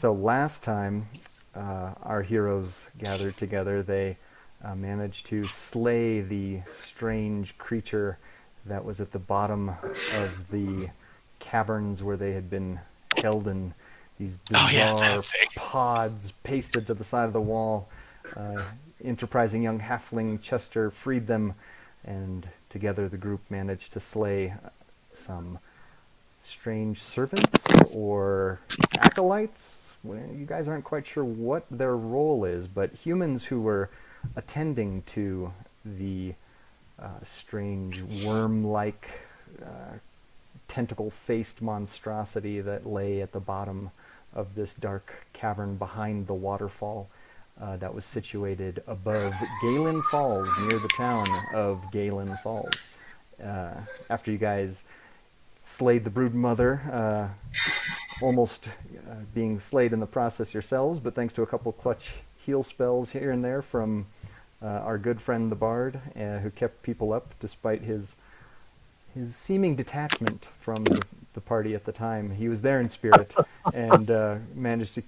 So last time our heroes gathered together, they managed to slay the strange creature that was at the bottom of the caverns where they had been held in these Oh yeah, bizarre that thing. pods pasted to the side of the wall. Uh, Enterprising young halfling Chester freed them, and together the group managed to slay some strange servants or acolytes. Well, you guys aren't quite sure what their role is, but humans who were attending to the strange worm-like, tentacle-faced monstrosity that lay at the bottom of this dark cavern behind the waterfall that was situated above Galen Falls, near the town of Galen Falls. After you guys slayed the brood mother, almost being slayed in the process yourselves, but thanks to a couple clutch heal spells here and there from our good friend the Bard, who kept people up despite his seeming detachment from the party at the time. He was there in spirit and managed to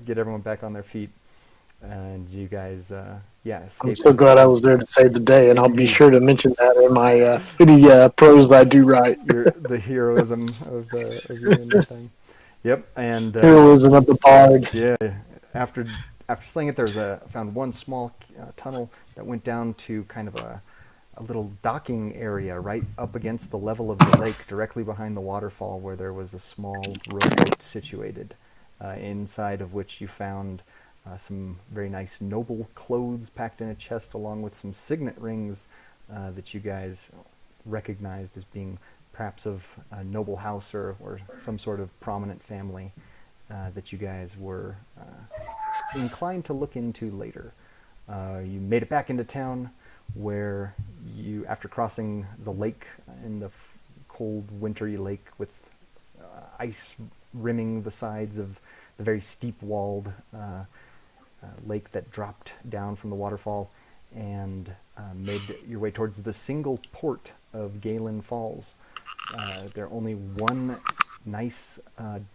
get everyone back on their feet. And you guys, I'm escaped. so glad I was there to save the day, and I'll be Indeed. sure to mention that in my any prose that I do write. The heroism of your end that time. Yep, and Heroism of the bard. yeah, after after slaying it, found one small tunnel that went down to kind of a little docking area right up against the level of the lake, directly behind the waterfall, where there was a small rowboat situated, inside of which you found some very nice noble clothes packed in a chest, along with some signet rings that you guys recognized as being perhaps of a noble house or some sort of prominent family that you guys were inclined to look into later. You made it back into town, where you, after crossing the lake in the cold wintry lake with ice rimming the sides of the very steep-walled lake that dropped down from the waterfall, and made your way towards the single port of Galen Falls. There only one nice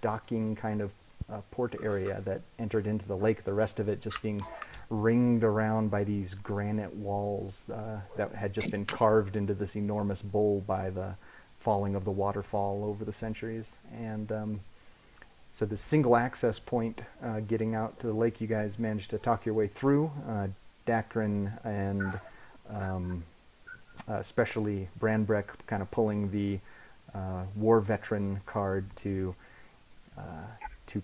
docking kind of port area that entered into the lake, the rest of it just being ringed around by these granite walls that had just been carved into this enormous bowl by the falling of the waterfall over the centuries. And so the single access point getting out to the lake, you guys managed to talk your way through. Dakren and especially Branbrek kind of pulling the war veteran card to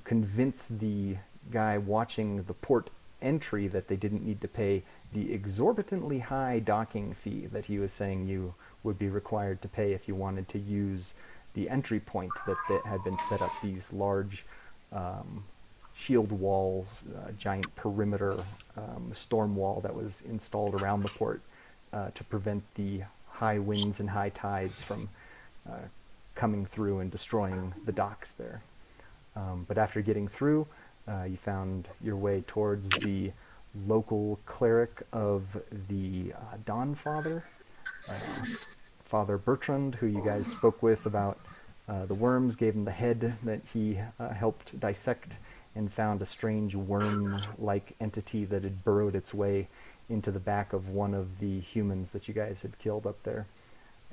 convince the guy watching the port entry that they didn't need to pay the exorbitantly high docking fee that he was saying you would be required to pay if you wanted to use the entry point that had been set up, these large shield walls, giant perimeter storm wall that was installed around the port to prevent the high winds and high tides from coming through and destroying the docks there. But after getting through, you found your way towards the local cleric of the Dawn Father, Father Bertrand, who you guys spoke with about the worms, gave him the head that he helped dissect, and found a strange worm-like entity that had burrowed its way into the back of one of the humans that you guys had killed up there,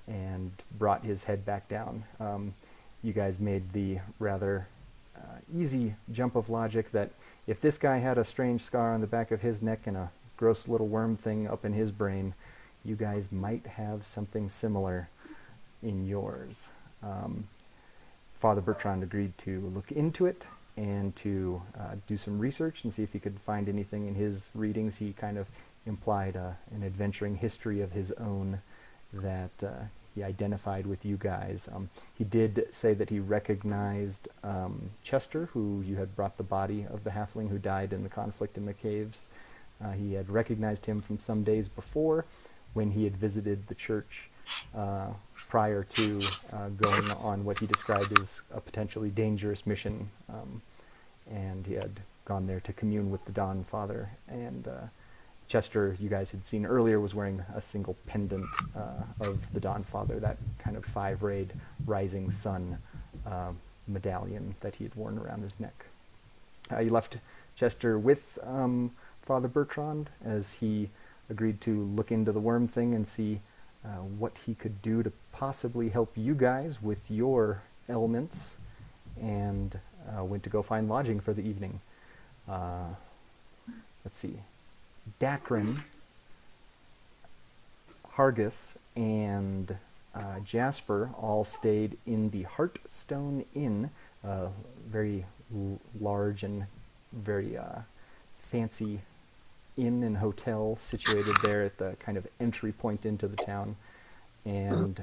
and brought his head back down. You guys made the rather easy jump of logic that if this guy had a strange scar on the back of his neck and a gross little worm thing up in his brain, you guys might have something similar in yours. Father Bertrand agreed to look into it and to do some research and see if he could find anything in his readings. He kind of implied an adventuring history of his own that he identified with you guys. He did say that he recognized Chester, who you had brought the body of the halfling who died in the conflict in the caves. He had recognized him from some days before, when he had visited the church prior to going on what he described as a potentially dangerous mission. And he had gone there to commune with the Dawn Father. And Chester, you guys had seen earlier, was wearing a single pendant of the Dawn Father, that kind of 5-rayed rising sun medallion that he had worn around his neck. You left Chester with Father Bertrand as he agreed to look into the worm thing and see what he could do to possibly help you guys with your ailments, and went to go find lodging for the evening. Let's see. Dakren, Hargus, and Jasper all stayed in the Heartstone Inn, very large and very fancy inn and hotel situated there at the kind of entry point into the town. And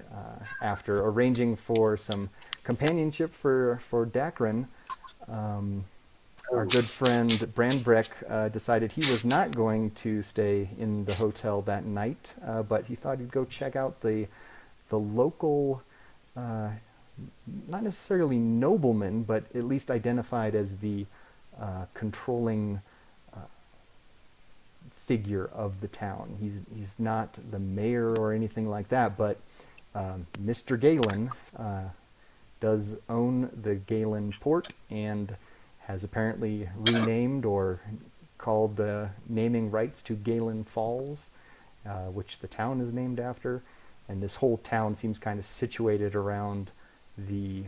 after arranging for some companionship for Dakren, our good friend Branbrek decided he was not going to stay in the hotel that night, but he thought he'd go check out the local, not necessarily nobleman, but at least identified as the controlling figure of the town. He's not the mayor or anything like that, but Mr. Galen does own the Galen port and has apparently renamed or called the naming rights to Galen Falls, which the town is named after. And this whole town seems kind of situated around the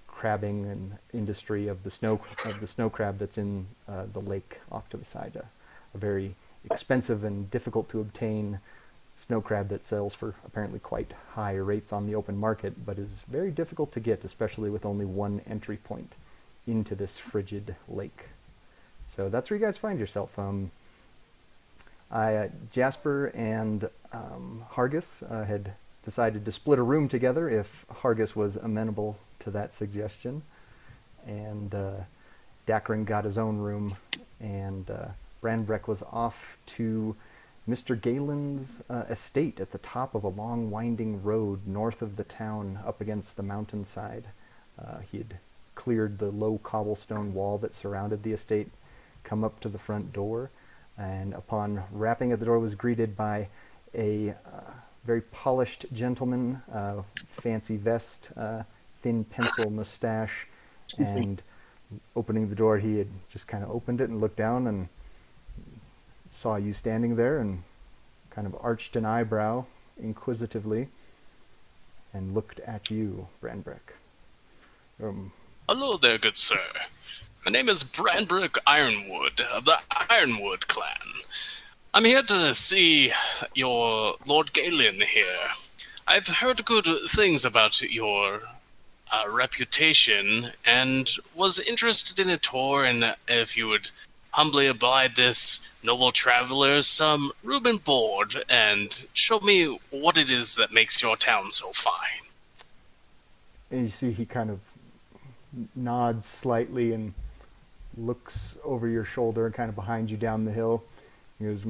crabbing and industry of the snow crab that's in the lake off to the side. A very expensive and difficult to obtain snow crab that sells for apparently quite high rates on the open market, but is very difficult to get, especially with only one entry point into this frigid lake. So that's where you guys find yourself. Jasper and Hargus had decided to split a room together if Hargus was amenable to that suggestion. And Dakren got his own room, and Branbrek was off to Mr. Galen's estate at the top of a long winding road north of the town up against the mountainside. He had cleared the low cobblestone wall that surrounded the estate, come up to the front door, and upon rapping at the door was greeted by a very polished gentleman, fancy vest, thin pencil mustache, and opening the door, he had just kind of opened it and looked down and saw you standing there and kind of arched an eyebrow inquisitively and looked at you, Branbrek. Hello there, good sir. My name is Branbrek Ironwood of the Ironwood clan. I'm here to see your Lord Galen here. I've heard good things about your reputation and was interested in a tour, and if you would humbly abide this noble traveler some room and board and show me what it is that makes your town so fine. And you see he kind of nods slightly and looks over your shoulder and kind of behind you down the hill. He goes,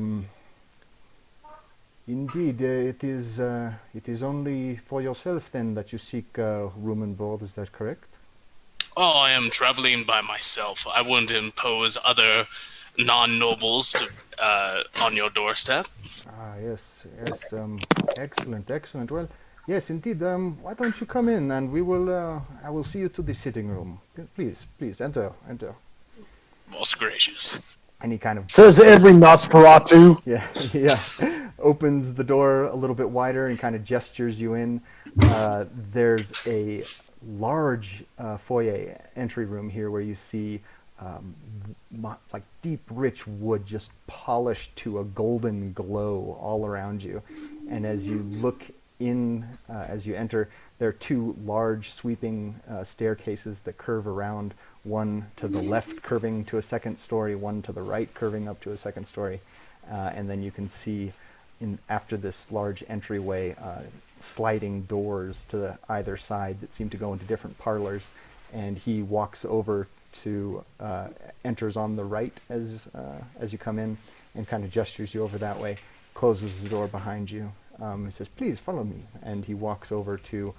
Indeed, it is only for yourself then that you seek room and board, is that correct? Oh, I am traveling by myself. I wouldn't impose other non-nobles on your doorstep. Ah, yes, excellent. Well, yes, indeed. Why don't you come in and I will see you to the sitting room. Please, enter. Most gracious. And he kind of Says every Nosferatu. yeah, opens the door a little bit wider and kind of gestures you in. There's a large foyer entry room here where you see like deep, rich wood just polished to a golden glow all around you. And as you look in, as you enter, there are two large sweeping staircases that curve around, one to the left curving to a second story, one to the right curving up to a second story. And then you can see after this large entryway sliding doors to either side that seem to go into different parlors. And he walks over to enters on the right as you come in and kind of gestures you over that way, closes the door behind you. He says, "Please follow me," and he walks over to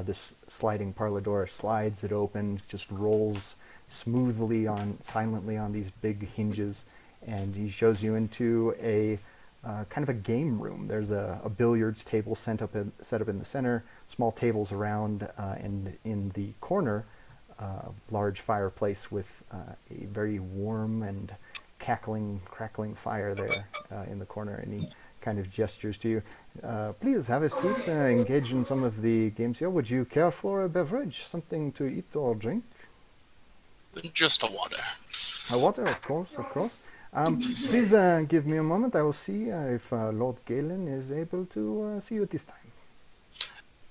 this sliding parlor door, slides it open, just rolls smoothly silently on these big hinges, and he shows you into a kind of a game room. There's a billiards table set up in the center, small tables around, and in the corner large fireplace with a very warm and crackling fire there in the corner, and he kind of gestures to you. Please have a seat, engage in some of the games here. Would you care for a beverage, something to eat or drink? Just a water. A water, of course, of course. Please give me a moment. I will see if Lord Galen is able to see you at this time.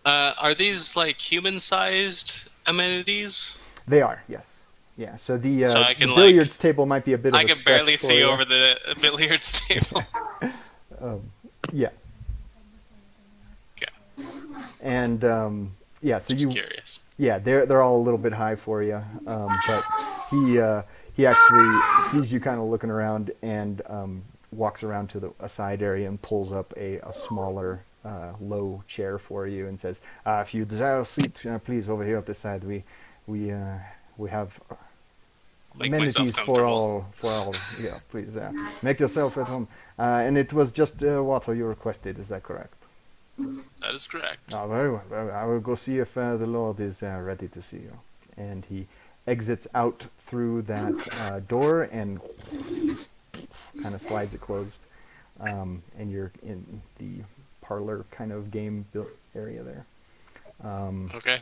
Are these like human-sized amenities? They are, yes. Yeah, so the I can, the billiards table might be a bit of I a can stretch barely for see you. over the billiards table. Yeah. Okay. And yeah, so Just you curious. yeah, they're all a little bit high for you, but he actually sees you kind of looking around and walks around to a side area and pulls up a smaller low chair for you and says, "If you desire a seat, please over here at this side. We have Make amenities myself for comfortable. all. Yeah, please make yourself at home." And it was just water you requested. Is that correct? That is correct. Oh, very well. Very well. I will go see if the Lord is ready to see you. And he exits out through that door and kind of slides it closed. And you're in the parlor kind of game area there. Okay.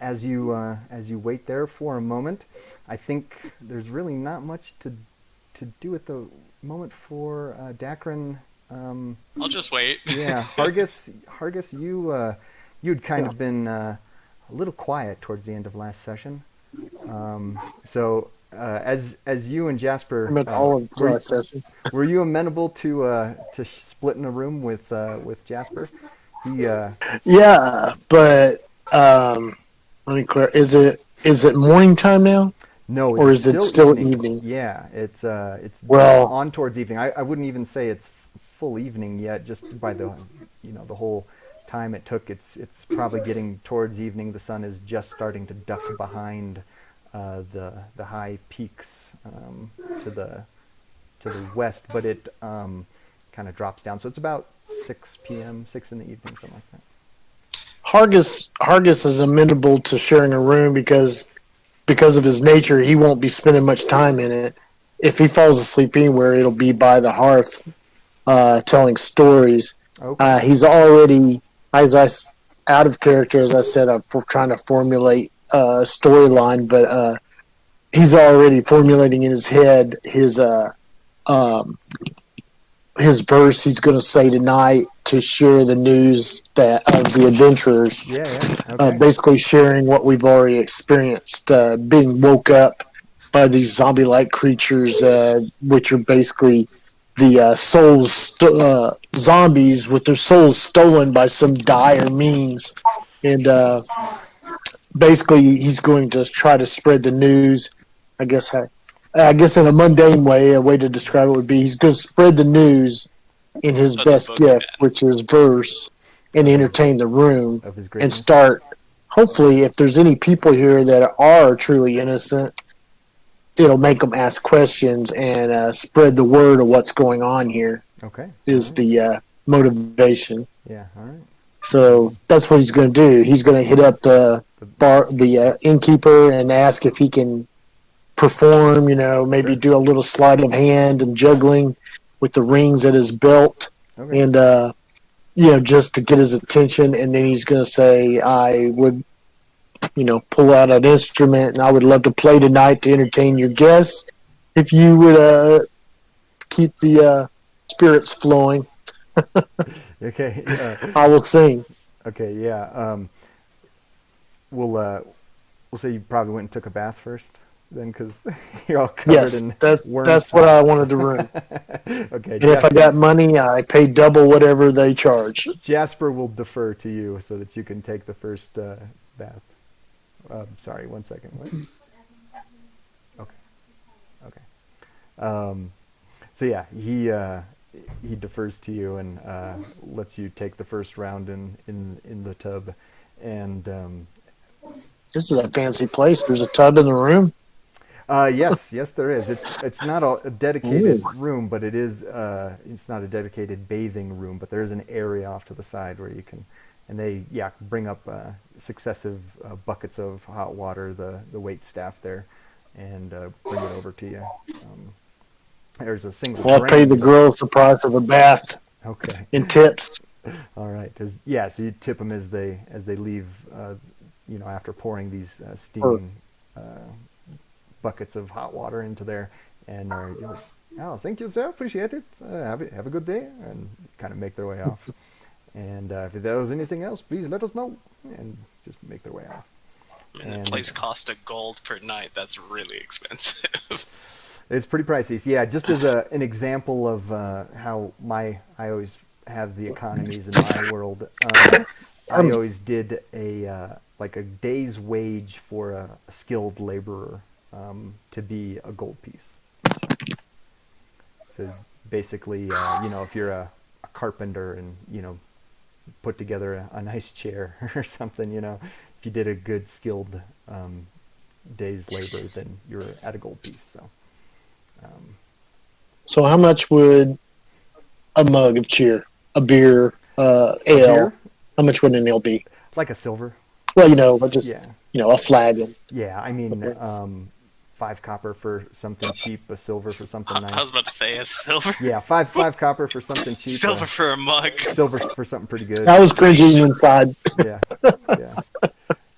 As you wait there for a moment, I think there's really not much to do at the moment for Dakren. I'll just wait. Yeah, Hargus, you'd kind of been a little quiet towards the end of last session. So as you and Jasper, I'm at all of the session. were you amenable to splitting a room with Jasper? He Yeah, but let me clear. Is it morning time now? no, Or it's is it still evening? Yeah, it's Well- on towards evening. I wouldn't even say it's full evening yet, just by the the whole time it took. It's probably getting towards evening. The sun is just starting to duck behind the high peaks to the west, but it kind of drops down. So it's about 6 p.m., 6 in the evening, something like that. Hargus is amenable to sharing a room because of his nature. He won't be spending much time in it. If he falls asleep anywhere, it'll be by the hearth, telling stories. Okay. He's already, out of character, as I said, I'm trying to formulate a storyline, but he's already formulating in his head his verse he's going to say tonight to share the news of the adventurers. Yeah. Okay. Basically sharing what we've already experienced, being woke up by these zombie-like creatures, which are basically the zombies with their souls stolen by some dire means. And basically he's going to try to spread the news. I guess in a mundane way, a way to describe it would be he's going to spread the news in his best gift, which is verse, and entertain the room Of his and greatness. start. Hopefully, if there's any people here that are truly innocent, it'll make them ask questions and spread the word of what's going on here. Okay. Is All right. the motivation. Yeah. All right. So that's what he's going to do. He's going to hit up the innkeeper and ask if he can perform, maybe Sure. do a little sleight of hand and juggling with the rings at his belt, Okay. and just to get his attention. And then he's going to say, I would, pull out an instrument, and I would love to play tonight to entertain your guests. If you would keep the spirits flowing, Okay. I will sing. Okay. Yeah. We'll say you probably went and took a bath first, then, because you're all covered Yes, in that's worm what I spots. wanted to run. Okay. And if I got money, I pay double whatever they charge. Jasper will defer to you so that you can take the first bath. Sorry, 1 second. What? Okay. So yeah, he defers to you and lets you take the first round in the tub, and This is a fancy place. There's a tub in the room. yes, there is. It's not a dedicated room, but it is. It's not a dedicated bathing room, but there is an area off to the side where you can and they bring up successive buckets of hot water, the wait staff there, and bring it over to you. There's a single. Well, I paid the girls the price of a bath. Okay. In tips. All right. So you tip them as they leave. After pouring these steaming buckets of hot water into there, and oh, thank you, sir. Appreciate it. Have a good day, and kind of make their way off. And if there was anything else, please let us know, and just make their way off. The place cost $1 per night. That's really expensive. It's pretty pricey. So yeah, just as an example of how I always have the economies in my world. I always did a day's wage for a skilled laborer to be a gold piece. So basically, if you're a carpenter and put together a nice chair or something, if you did a good skilled day's labor, then you're at a gold piece. So how much would a mug of cheer, a beer, ale, beer? How much would an ale be? Like a silver. Well, just a flagon. Yeah, I mean, 5 copper for something cheap, a silver for something nice. I was about to say a silver. Yeah, five copper for something cheap. Silver for a mug. Silver for something pretty good. I was cringing inside.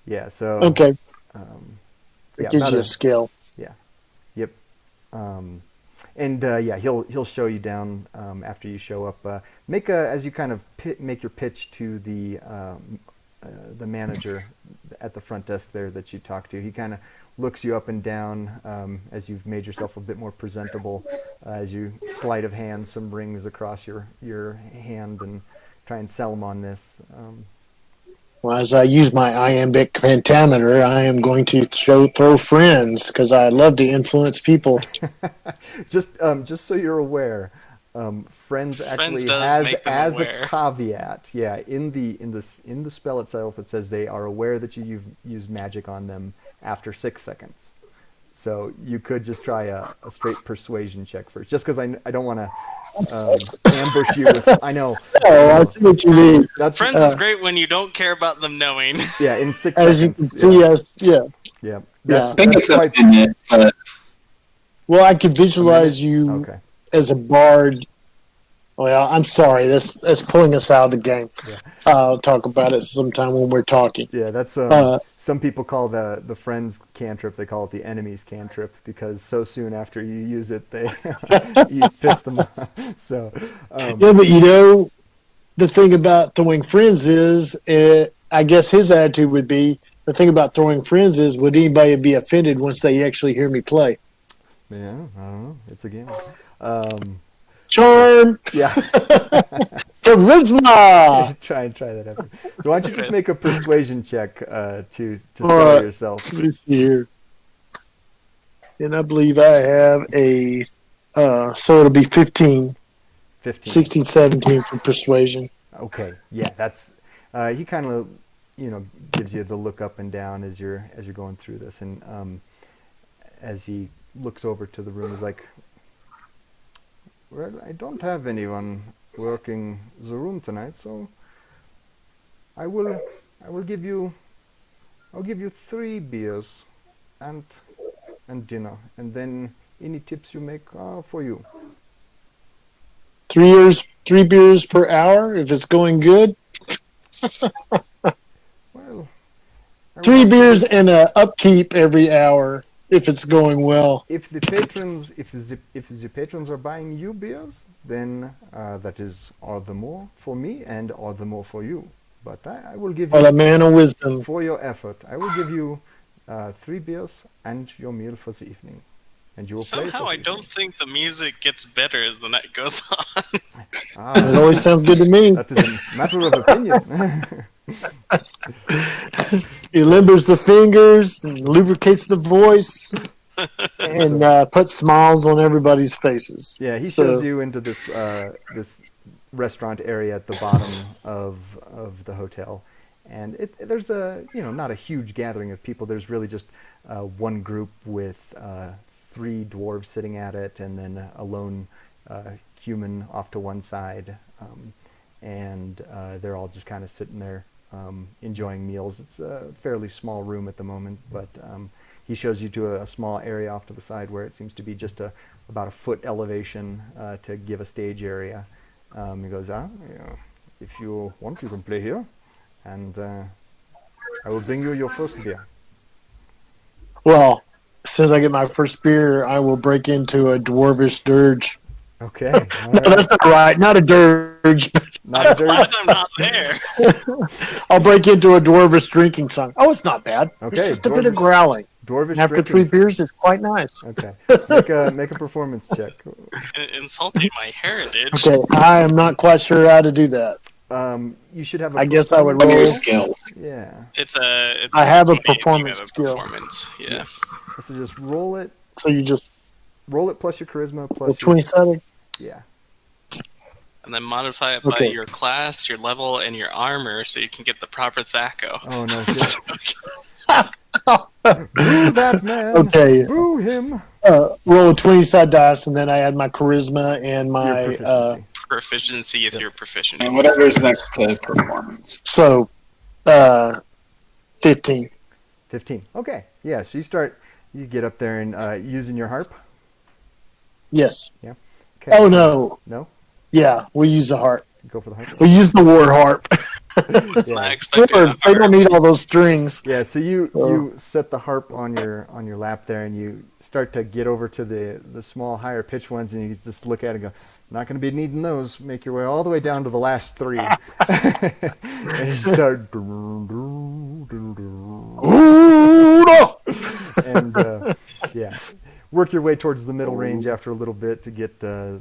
Yeah. So okay. It gives you a a skill. Yeah. Yep. He'll show you down after you show up. As you kind of make your pitch to the manager at the front desk there that you talk to. He kind of looks you up and down as you've made yourself a bit more presentable. As you sleight of hand some rings across your hand and try and sell them on this. Well, as I use my iambic pentameter, I am going to throw friends because I love to influence people. Just so you're aware, friends actually has as a caveat. Yeah, in the spell itself, it says they are aware that you've used magic on them after 6 seconds. So you could just try a straight persuasion check first, just because I don't want to ambush you with. I know. Oh, I see what you mean. Friends is great when you don't care about them knowing. Yeah, in 6 as seconds. As you can see us, Yeah. I think it's a minute, but... Well, I could visualize you as a bard. Well, I'm sorry. That's pulling us out of the game. Yeah. I'll talk about it sometime when we're talking. Yeah, that's some people call the friends cantrip. They call it the enemies cantrip because so soon after you use it, they you piss them off. So yeah, but the thing about throwing friends is, I guess his attitude would be the thing about throwing friends is, would anybody be offended once they actually hear me play? Yeah, I don't know. It's a game. Charm. Yeah. Charisma. Try that effort. So why don't you just make a persuasion check to sell yourself? Let me see here. And I believe I have a so it'll be 15. 16, 17 for persuasion. Okay. Yeah, that's he kind of gives you the look up and down as you're going through this, and as he looks over to the room, he's like, well, I don't have anyone working the room tonight, so I will give you 3 beers and dinner, and then any tips you make are for you. 3 beers per hour if it's going good. Well, 3 beers and a upkeep every hour if it's going well. If the patrons are buying you beers, then that is all the more for me and all the more for you. But I will give you the man of wisdom for your effort. I will give you 3 beers and your meal for the evening. And you will Somehow play I don't think the music gets better as the night goes on. It always sounds good to me. That is a matter of opinion. He limbers the fingers, and lubricates the voice, and puts smiles on everybody's faces. Yeah, he shows you into this this restaurant area at the bottom of the hotel, and there's not a huge gathering of people. There's really just one group with 3 dwarves sitting at it, and then a lone human off to one side, and they're all just kind of sitting there enjoying meals. It's a fairly small room at the moment, but he shows you to a small area off to the side where it seems to be just about a foot elevation to give a stage area. He goes, if you want, you can play here, and I will bring you your first beer. Well, as soon as I get my first beer, I will break into a dwarvish dirge. Okay. No, that's not right. Not a dirge. Not a dirge. I'm not there. I'll break into a dwarvish drinking song. Oh, it's not bad. Okay, It's just a bit of growling. Dwarvish After drinking 3 song. beers, it's quite nice. Okay. Make a performance check. Insulting my heritage. Okay, I am not quite sure how to do that. You should have. I guess I would What are roll. your skills? Yeah. It's I have a 20 if you performance have a skill. performance. Yeah. So just roll it So you just plus your charisma plus your, 27. Yeah. And then modify it by Okay. your class, your level, and your armor so you can get the proper THAC0. Oh no shit. Boo that man. Okay, Boo him. roll a 20-side dice, and then I add my charisma and Your my proficiency. Proficiency if you're proficient. And whatever's next to performance. so 15. 15. Okay. Yeah. So you get up there and using your harp. Yes. Okay. Oh no. No. Yeah, we use the harp. Go for the harp. We use the war harp. It's not Yeah. expected Dwarves, of they her. don't need all those strings. Yeah, so you set the harp on your lap there, and you start to get over to the small higher pitched ones, and you just look at it and go, not going to be needing those. Make your way all the way down to the last 3, and you start. Ooh, no! And yeah, work your way towards the middle range after a little bit to get the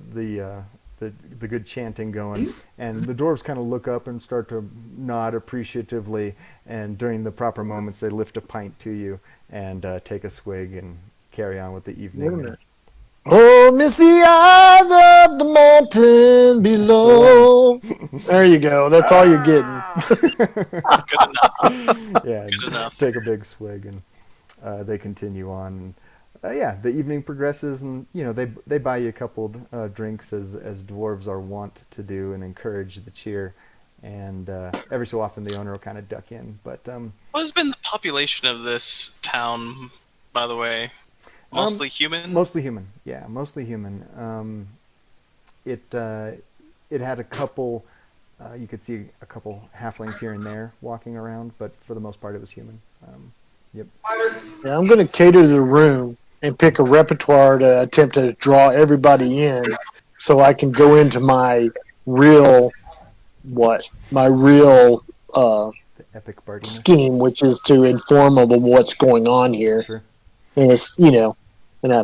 good chanting going, and the dwarves kind of look up and start to nod appreciatively, and during the proper moments they lift a pint to you and take a swig and carry on with the evening. Wait a minute. Oh, miss the eyes of the mountain below. There you go. That's all you're getting. Good enough. Yeah, Good enough. take a big swig, and they continue on. Yeah, the evening progresses, and they buy you a couple drinks as dwarves are wont to do, and encourage the cheer. And every so often the owner will kind of duck in. But What has been the population of this town, by the way? Mostly human? mostly human, yeah, mostly human. It had a couple. You could see a couple halflings here and there walking around, but for the most part it was human. Yep. Yeah, I'm going to cater to the room and pick a repertoire to attempt to draw everybody in so I can go into my real The epic bardiness. scheme, which is to inform them of what's going on here. Sure. And it's, in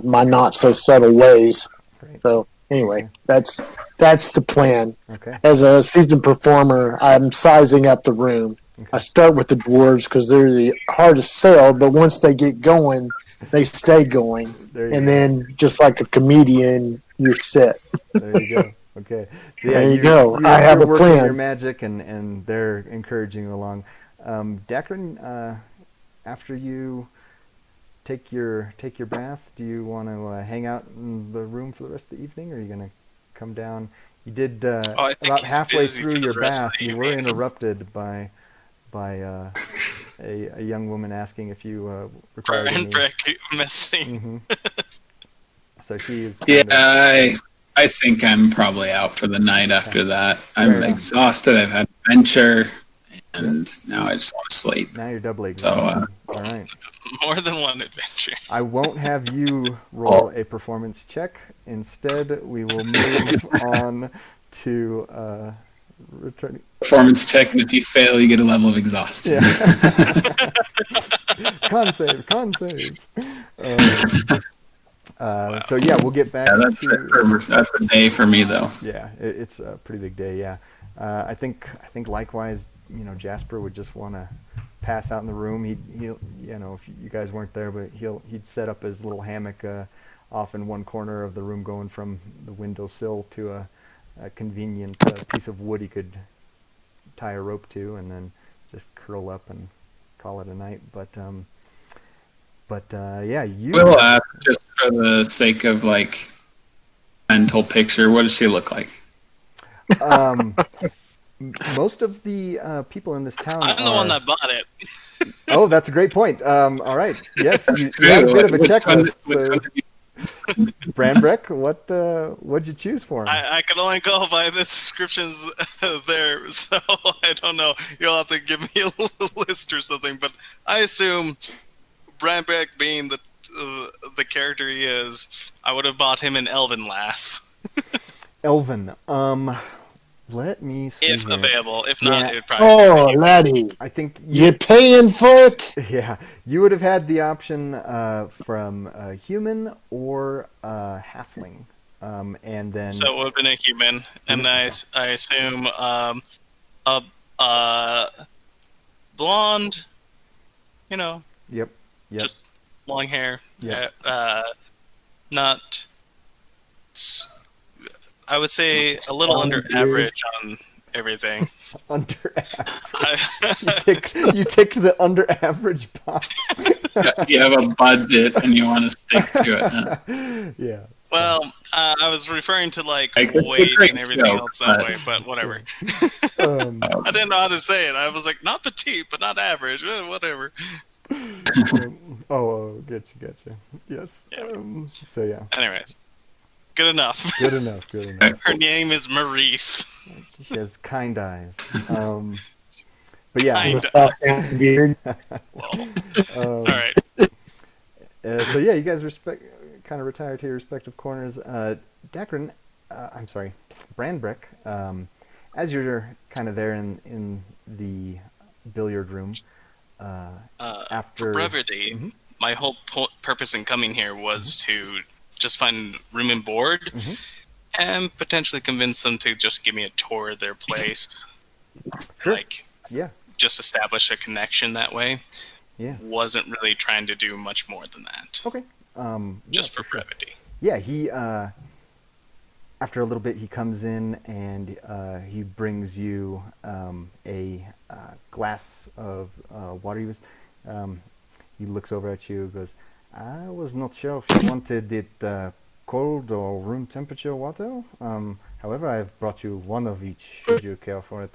my not so subtle ways. Great. So anyway, that's the plan. Okay. As a seasoned performer, I'm sizing up the room. Okay. I start with the dwarves because they're the hardest sell, but once they get going, they stay going. There you And go. then, just like a comedian, you're set. There you go. Okay. So yeah, There you go. I have you're a working plan. your magic, and they're encouraging you along. Dakren, after you take your bath, do you want to hang out in the room for the rest of the evening, or are you going to come down? You did I think about he's halfway busy through for the your rest of bath, the you were evening. interrupted by a young woman asking if you required any. Branbrek messing. Hmm. So she is. Yeah, kind of- I think I'm probably out for the night after that. Fair I'm enough. exhausted. I've had adventure, and now I just want to sleep. Now you're doubly So, exhausted. All right. More than one adventure. I won't have you roll a performance check. Instead, we will move on to returning. Performance check, and if you fail, you get a level of exhaustion. Yeah. Con save. So yeah, we'll get back Yeah, that's to. that's a day for me though. Yeah, it's a pretty big day. Yeah, I think likewise, Jasper would just want to pass out in the room. He'll if you guys weren't there, but he'd set up his little hammock off in one corner of the room, going from the windowsill to a convenient piece of wood he could tie a rope to, and then just curl up and call it a night. But yeah, you. We'll ask just for the sake of mental picture. What does she look like? Most of the people in this town I'm the one that bought it. Oh, that's a great point. All right. Yes, That's you have a bit of a Which one- checklist. which So, one did you- Branbrek, what'd you choose for him? I can only go by the descriptions there, so I don't know. You'll have to give me a list or something. But I assume Branbrek, being the character he is, I would have bought him an Elven Lass. Elvin. Let me see If here. available. If not, Yeah. it would probably Oh, be laddie, I think you paying for it? yeah, you would have had the option from a human or a halfling, and then So it would have been a human, and I assume a blonde, yep. just long hair. Yeah. Not. I would say a little under average on everything. Under average. You tick the under average box. You have a budget and you want to stick to it. Huh? Yeah. Well, I was referring to I guess it's a weight great and everything joke, else that but- way, but whatever. Um, I didn't know how to say it. I was like, not petite, but not average. Whatever. Getcha. Yes. Yeah. So yeah, Anyways, good enough. good enough. Her name is Maurice. She has kind eyes. But yeah. Kind Without that beard. Well, Um, all right. So yeah, you guys kind of retire to your respective corners. Dakren, I'm sorry, Branbrek. As you're kind of there in the billiard room, after For brevity, Mhm. my whole purpose in coming here was to just find room and board Mhm. and potentially convince them to just give me a tour of their place. Sure. Like, Yeah, just establish a connection that way. yeah. Wasn't really trying to do much more than that. Okay. Just yeah, for sure. brevity. Yeah, he after a little bit he comes in and he brings you a glass of water. He looks over at you and goes, I was not sure if you wanted it cold or room temperature water. However, I've brought you one of each should you care for it.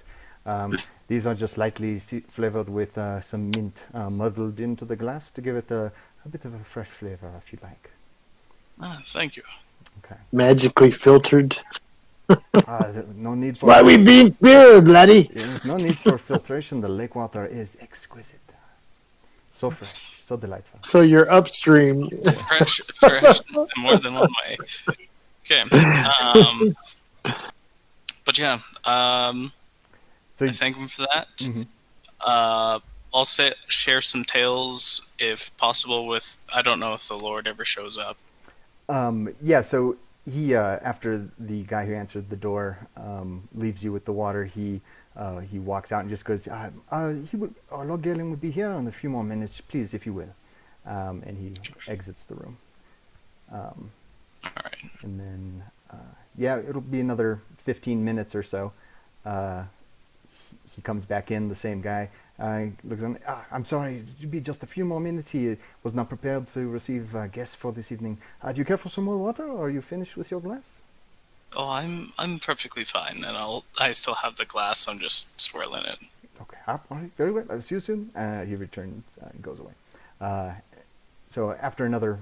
These are just lightly flavored with some mint muddled into the glass to give it a bit of a fresh flavor if you like. Thank you. Okay. Magically filtered. No need for Why we being beard, laddie? Yes, no need for filtration. The lake water is exquisite. So fresh, so delightful. So you're upstream. Fresh in more than one way. Okay. But yeah, So I thank him for that. Mhm. I'll share some tales, if possible, with... I don't know if the Lord ever shows up. yeah, so he after the guy who answered the door leaves you with the water, he walks out and just goes, Lord Galen would be here in a few more minutes, please, if you will. And he exits the room. All right. And then, yeah, it'll be another 15 minutes or so. He comes back in, the same guy. Looks on, I'm sorry, it'll be just a few more minutes. He was not prepared to receive guests for this evening. Do you care for some more water, or are you finished with your glass? Oh, I'm perfectly fine, and I still have the glass. I'm just swirling it. Okay, all right, very well. I'll see you soon. He returns and goes away. So after another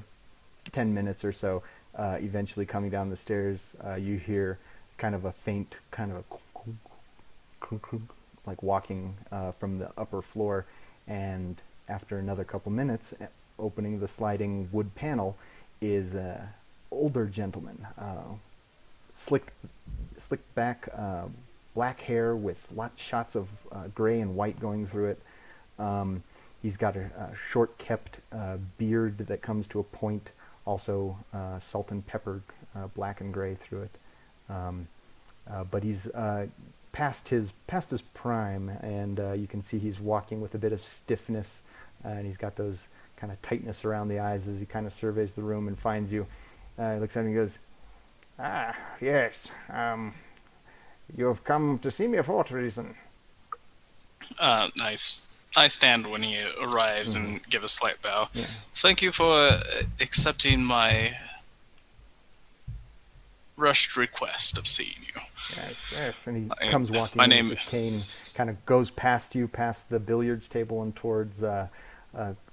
10 minutes or so, eventually coming down the stairs, you hear kind of a faint, kind of a like walking from the upper floor, and after another couple minutes, opening the sliding wood panel is an older gentleman, slick back, black hair with shots of gray and white going through it. He's got a short-kept beard that comes to a point, also salt and pepper, black and gray through it. But he's past his prime, and you can see he's walking with a bit of stiffness, and he's got those kind of tightness around the eyes as he kind of surveys the room and finds you. He looks at you and goes, yes, you have come to see me for what reason? Nice. I stand when he arrives and give a slight bow. Yeah. Thank you for accepting my rushed request of seeing you. Yes. And he I- comes walking my in name- with his cane, kind of goes past you, past the billiards table, and towards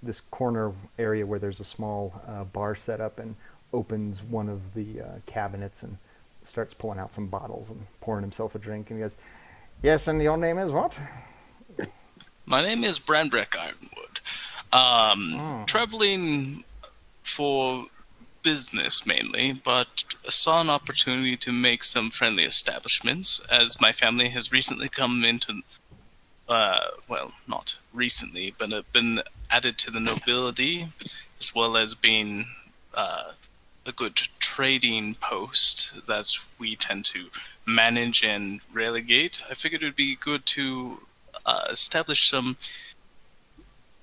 this corner area where there's a small bar set up, and opens one of the cabinets and starts pulling out some bottles and pouring himself a drink. And he goes, "Yes, and your name is what?" My name is Branbrek Ironwood. Traveling for business mainly, but saw an opportunity to make some friendly establishments, as my family has recently come into, well, not recently, but have been added to the nobility, as well as being a good trading post that we tend to manage and relegate. I figured it would be good to establish some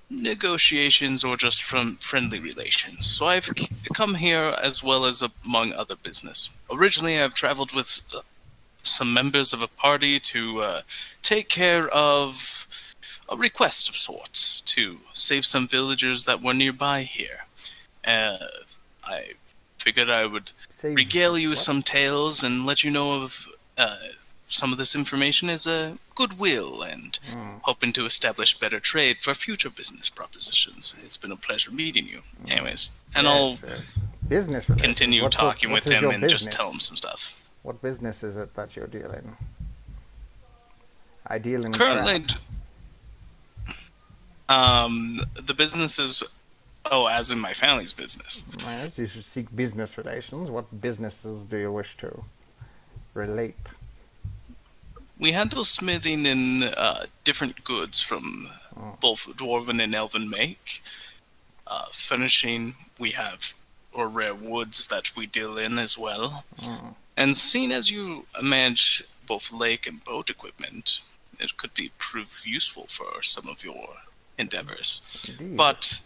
negotiations or just from friendly relations. So I've come here as well as among other business. Originally, I've traveled with some members of a party to take care of a request of sorts to save some villagers that were nearby here. I figured I would regale you with some tales and let you know of some of this information as a goodwill and hoping to establish better trade for future business propositions. It's been a pleasure meeting you. Anyways, and I'll business relations. continue talking with him and just tell him some stuff. What business is it that you're dealing? I deal in Currently, crap. the business is, as in my family's business. Yes, you should seek business relations. What businesses do you wish to relate? We handle smithing in different goods from both dwarven and elven make. Finishing, we have rare woods that we deal in as well. And seeing as you manage both lake and boat equipment, it could prove useful for some of your endeavors. Indeed. But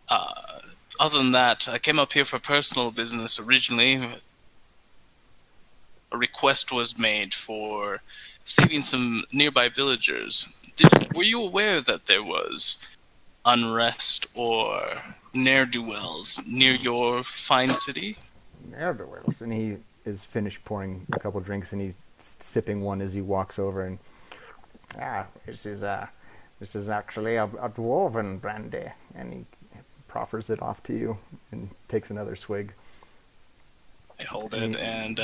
other than that, I came up here for personal business originally. A request was made for saving some nearby villagers. Were you aware that there was unrest or ne'er-do-wells near your fine city? Ne'er-do-wells. And he is finished pouring a couple drinks, and he's sipping one as he walks over. And this is actually a dwarven brandy. And he proffers it off to you and takes another swig. I hold it, and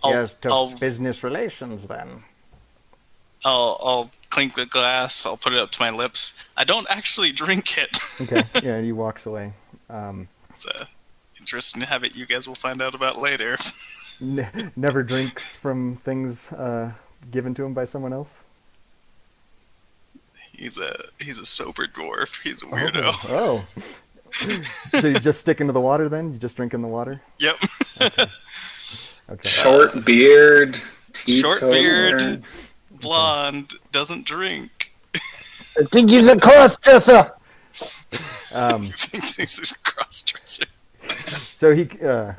I'll business relations then. I'll clink the glass. I'll put it up to my lips. I don't actually drink it. Okay. Yeah, and he walks away. It's a interesting habit you guys will find out about later. Never drinks from things given to him by someone else. He's a sober dwarf. He's a weirdo. Oh. So you just stick into the water then? You just drink in the water? Yep. Okay. Short beard, Short teetotaler. beard, blonde, doesn't drink. I think he's a cross-dresser. He thinks he's a cross-dresser. So he. Time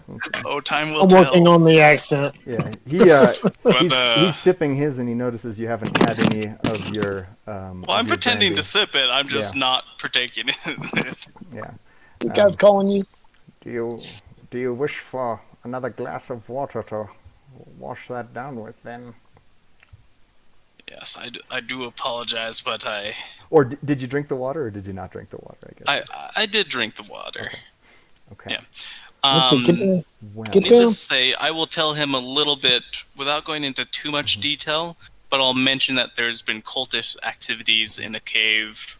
will I'm tell. working on the accent. Yeah. But, He's sipping his, and he notices you haven't had any of your. Well, I'm pretending brandy. to sip it. I'm just Yeah. not partaking in it. Yeah. The guy's calling you. Do you wish for another glass of water to wash that down with then? Yes, I do apologize, but Or did you drink the water, or did you not drink the water? I guess. I did drink the water. Okay. Yeah. Okay, get down. Well, Get Needless down. to say, I will tell him a little bit without going into too much detail, but I'll mention that there's been cultist activities in a cave,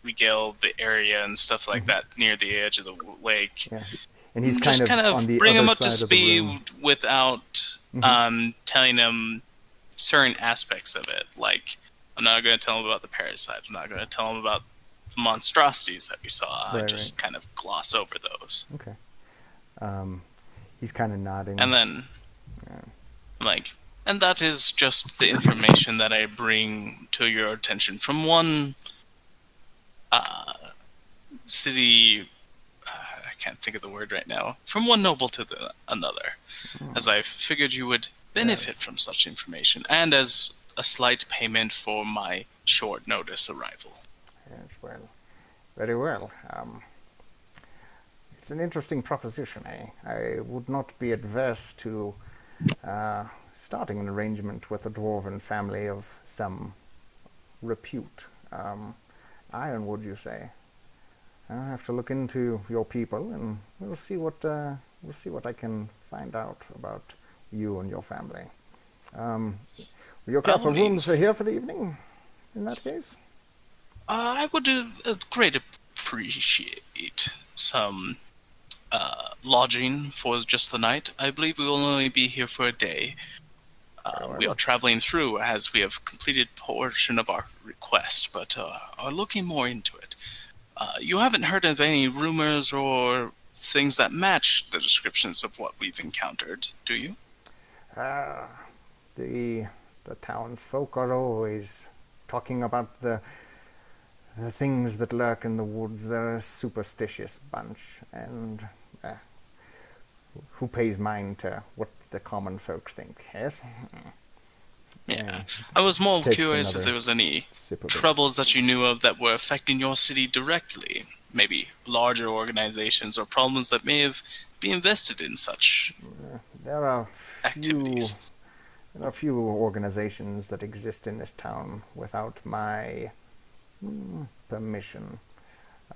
regale the area and stuff like that near the edge of the lake. yeah. And he's Just kind of on the bring other him up to side of the room. speed without telling him certain aspects of it. Like, I'm not going to tell him about the parasite. I'm not going to tell him about the monstrosities that we saw. I just kind of gloss over those. Okay. He's kind of nodding. And then, and that is just the information that I bring to your attention from one city. I can't think of the word right now. From one noble to another, as I figured you would benefit from such information, and as a slight payment for my short notice arrival. Yes, well, very well. It's an interesting proposition, eh? I would not be adverse to starting an arrangement with a dwarven family of some repute. Ironwood, you say? I'll have to look into your people, and we'll see what I can find out about you and your family. Will your care for rooms for here for the evening? In that case, I would great appreciate some lodging for just the night. I believe we will only be here for a day. We are traveling through as we have completed portion of our request, but are looking more into it. You haven't heard of any rumors or things that match the descriptions of what we've encountered, do you? The townsfolk are always talking about the things that lurk in the woods. They're a superstitious bunch, and who pays mind to what the common folk think, yes? Yeah. I was more curious if there was any troubles that you knew of that were affecting your city directly. Maybe larger organizations or problems that may have been invested in such activities. There are a few organizations that exist in this town without my permission.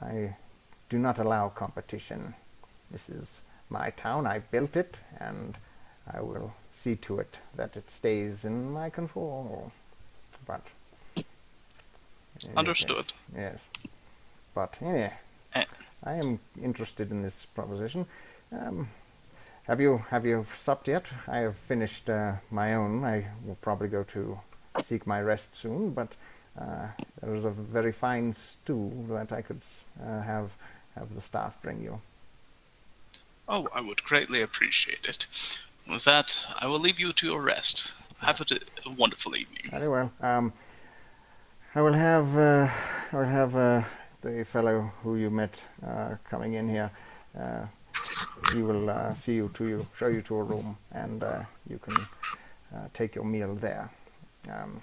I do not allow competition. This is my town. I built it, and I will see to it that it stays in my control. But understood. Yes. But yeah, I am interested in this proposition. Have you supped yet? I have finished my own. I will probably go to seek my rest soon. But there is a very fine stew that I could have the staff bring you. Oh, I would greatly appreciate it. With that, I will leave you to your rest. Have a wonderful evening. Very well. I will have the fellow who you met coming in here. He will show you to a room, and you can take your meal there. Kind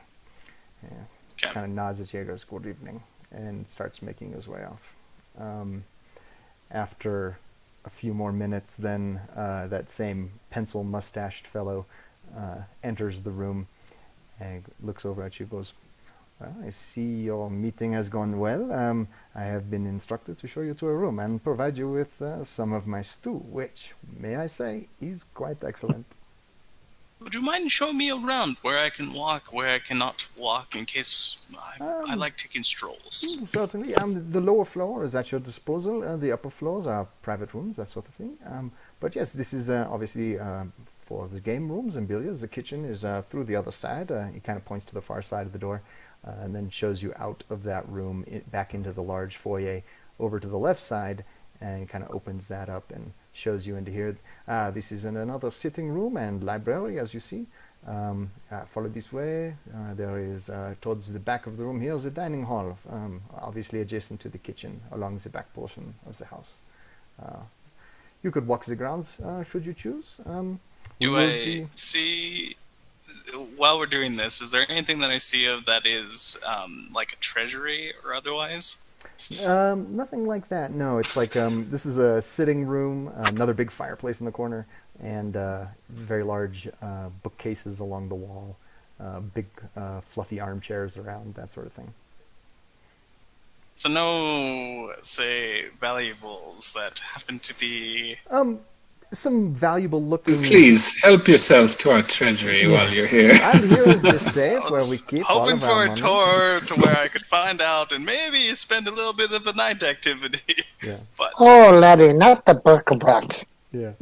of nods at you, goes, "Good evening," and starts making his way off. After a few more minutes, then that same pencil-mustached fellow enters the room and looks over at you, goes, "Well, I see your meeting has gone well. I have been instructed to show you to a room and provide you with some of my stew, which, may I say, is quite excellent." Would you mind showing me around where I can walk, where I cannot walk, in case I like taking strolls? Certainly. The lower floor is at your disposal. The upper floors are private rooms, that sort of thing. But yes, this is obviously for the game rooms and billiards. The kitchen is through the other side. He kind of points to the far side of the door. And then shows you out of that room, back into the large foyer, over to the left side, and kind of opens that up and shows you into here. This is in another sitting room and library, as you see. Follow this way. There is, towards the back of the room, here's a dining hall, obviously adjacent to the kitchen, along the back portion of the house. You could walk the grounds, should you choose. Do I see... While we're doing this, is there anything that I see of that is like a treasury or otherwise? Nothing like that. No, it's like this is a sitting room, another big fireplace in the corner, and very large bookcases along the wall, big fluffy armchairs around, that sort of thing. So no, say, valuables that happen to be... Some valuable looking... Please, help yourself to our treasury while you're here. And here is the safe where we keep all of our money. Hoping for a tour to where I could find out and maybe spend a little bit of a night activity. Yeah. But... Oh, laddie, not the bric-a-brac. Yeah.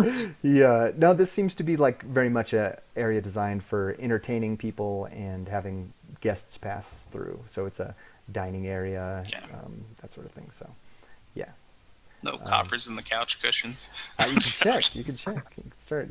Yeah. No, this seems to be like very much a area designed for entertaining people and having guests pass through. So it's a dining area, that sort of thing. So, yeah. No coppers in the couch cushions. You can check. You can start.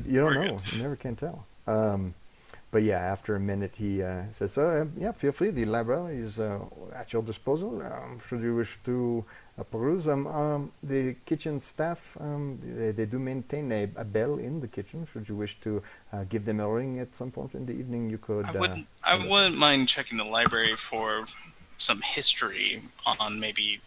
You don't know. You never can tell. But yeah, after a minute, he says, yeah, feel free. The library is at your disposal. Should you wish to peruse. The kitchen staff, they do maintain a bell in the kitchen. Should you wish to give them a ring at some point in the evening, you could... I wouldn't mind checking the library for some history on maybe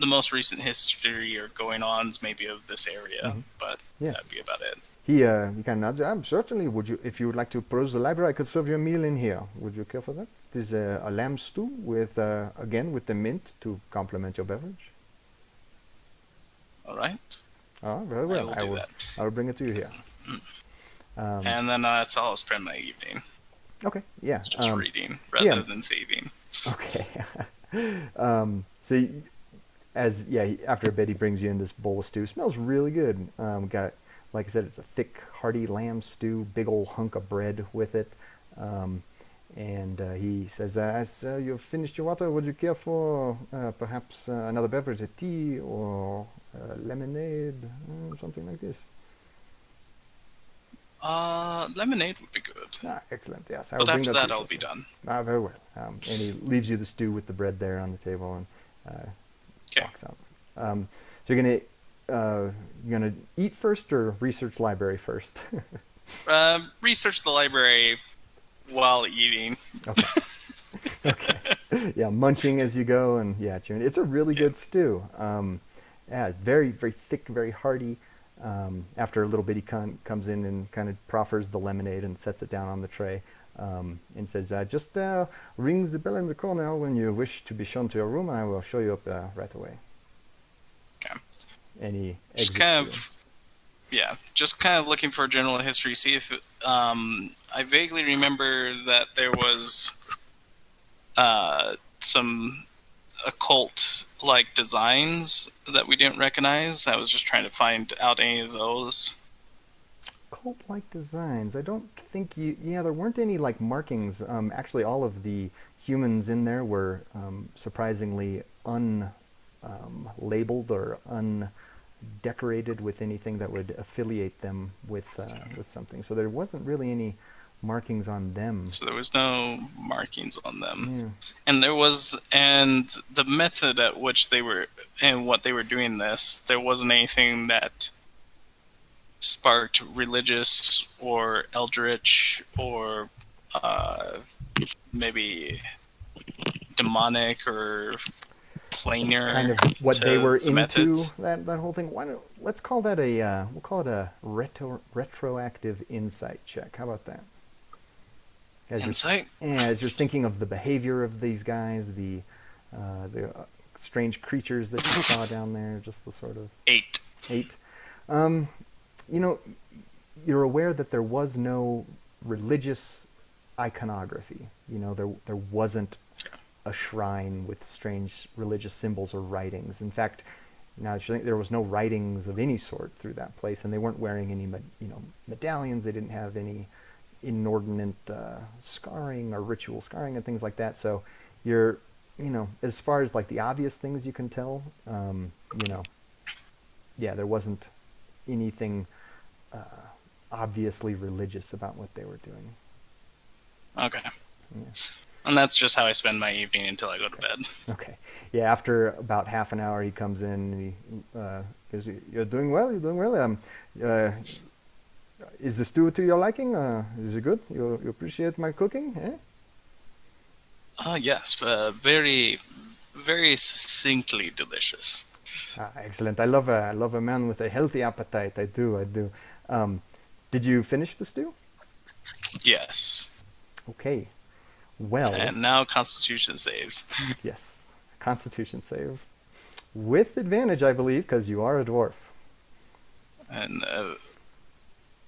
the most recent history or going ons maybe of this area, but Yeah. that'd be about it. He kind of nods. Certainly. If you would like to peruse the library, I could serve you a meal in here. Would you care for that? It is a lamb stew with again with the mint to complement your beverage. All right. Oh, very well. I will do that. I will bring it to you here. And then that's how I'll spend my evening. Okay. Yeah. It's just reading rather than thieving. Okay. So, after a bit, he brings you in this bowl of stew. Smells really good. Got, like I said, it's a thick, hearty lamb stew. Big old hunk of bread with it. And he says, "As you've finished your water, would you care for perhaps another beverage, a tea or lemonade, something like this?" Lemonade would be good. Excellent. Yes, I But will bring after that that, to you I'll be shortly. done. Very well. And he leaves you the stew with the bread there on the table and walks out. So you're gonna eat first or research library first? Research the library while eating. Okay. Okay. Yeah, munching as you go, and it's a really good stew. Very, very thick, very hearty. After a little bit, he comes in and kind of proffers the lemonade and sets it down on the tray, and says, "Just ring the bell in the corner when you wish to be shown to your room, and I will show you up right away." Okay. And he Just exits just kind of looking for a general history. See if I vaguely remember that there was some occult-like designs that we didn't recognize. I was just trying to find out any of those. Cult-like designs. I don't think there weren't any like markings. Actually, all of the humans in there were surprisingly unlabeled or undecorated with anything that would affiliate them with something. So there wasn't really any markings on them. So there was no markings on them. Yeah. And the method at which they were and what they were doing this, there wasn't anything that sparked religious or eldritch or maybe demonic or planar Kind of what they were into, methods. that whole thing. Let's call that we'll call it a retroactive insight check. How about that? Insight? As you're thinking of the behavior of these guys, the strange creatures that you saw down there, just the sort of... 8. You're aware that there was no religious iconography. There wasn't a shrine with strange religious symbols or writings. In fact, now that you think, there was no writings of any sort through that place, and they weren't wearing any medallions. They didn't have any inordinate scarring or ritual scarring and things like that. So you're, as far as like the obvious things you can tell, there wasn't anything obviously religious about what they were doing. Okay. Yeah. And that's just how I spend my evening until I go to bed. Okay. Yeah, after about half an hour, he comes in and he goes, "You're doing well. You're doing well. Is the stew to your liking? Is it good? You appreciate my cooking? Eh?" Yes. Very, very succinctly delicious. Excellent. I love a man with a healthy appetite. I do. Did you finish the stew? Yes. Okay. Well. And now Constitution saves. Yes. Constitution save. With advantage, I believe, because you are a dwarf. And,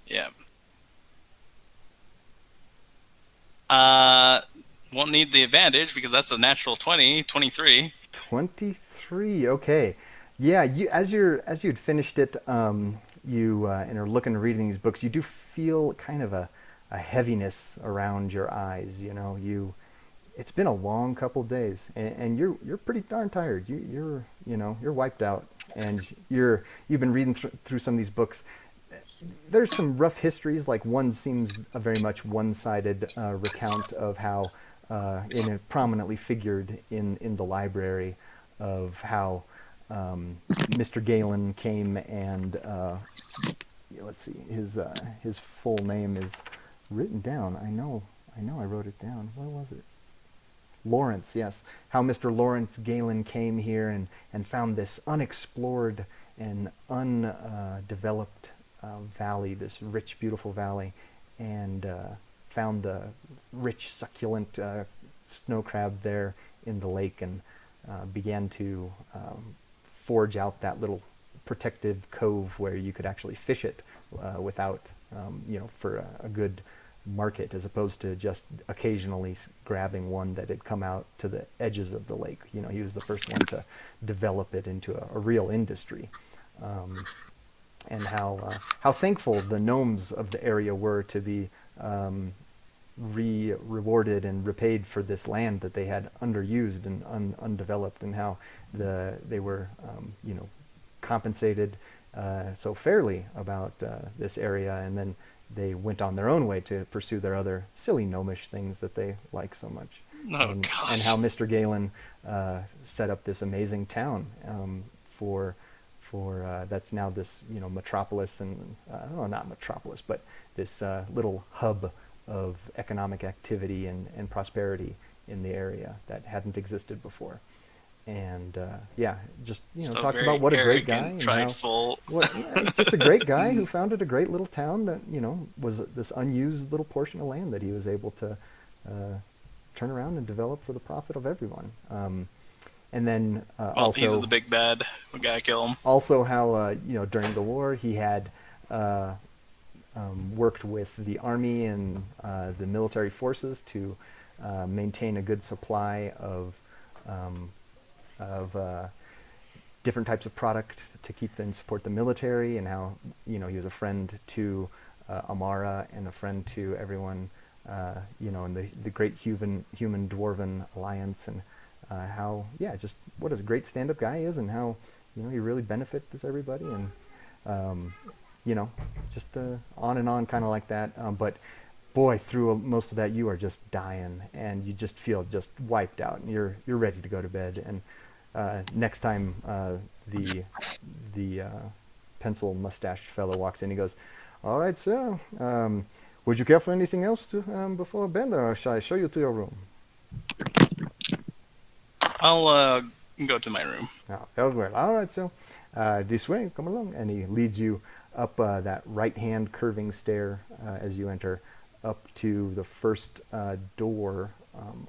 yeah. Won't need the advantage because that's a natural 20, 23. 23, okay. Yeah, as you'd finished it, you and are looking and reading these books, you do feel kind of a heaviness around your eyes. It's been a long couple of days, and you're pretty darn tired. You're wiped out, and you've been reading through some of these books. There's some rough histories, like one seems a very much one-sided recount of how, it prominently figured in the library, of how Mr. Galen came and let's see, his full name is written down. I know I wrote it down. Where was it? Lawrence, yes. How Mr. Lawrence Galen came here and found this unexplored and undeveloped valley, this rich, beautiful valley, and found the rich, succulent snow crab there in the lake, and began to forge out that little protective cove where you could actually fish it without, for a good market, as opposed to just occasionally grabbing one that had come out to the edges of the lake. He was the first one to develop it into a real industry. And how thankful the gnomes of the area were to be rewarded and repaid for this land that they had underused and undeveloped, and how they were compensated so fairly about this area, and then they went on their own way to pursue their other silly gnomish things that they like so much. And how Mr. Galen set up this amazing town for that's now this metropolis, and not metropolis, but this little hub of economic activity and prosperity in the area that hadn't existed before. And just talks about what a great guy, and prideful. He's just a great guy who founded a great little town that was this unused little portion of land that he was able to turn around and develop for the profit of everyone. And then also, he's the big bad. We gotta kill him. Also, how during the war he had worked with the army and the military forces to maintain a good supply of different types of product to keep and support the military, and how he was a friend to Amara and a friend to everyone, in the great human dwarven alliance, and how just what a great stand-up guy is, and how he really benefits everybody, and just on and on, kind of like that. But boy, through most of that, you are just dying, and you just feel just wiped out, and you're ready to go to bed. And next time the pencil mustached fellow walks in, he goes, "All right, sir. Would you care for anything else before bed, or shall I show you to your room?" I'll go to my room. Oh, very well. All right, sir. This way. Come along. And he leads you up that right-hand curving stair as you enter, up to the first door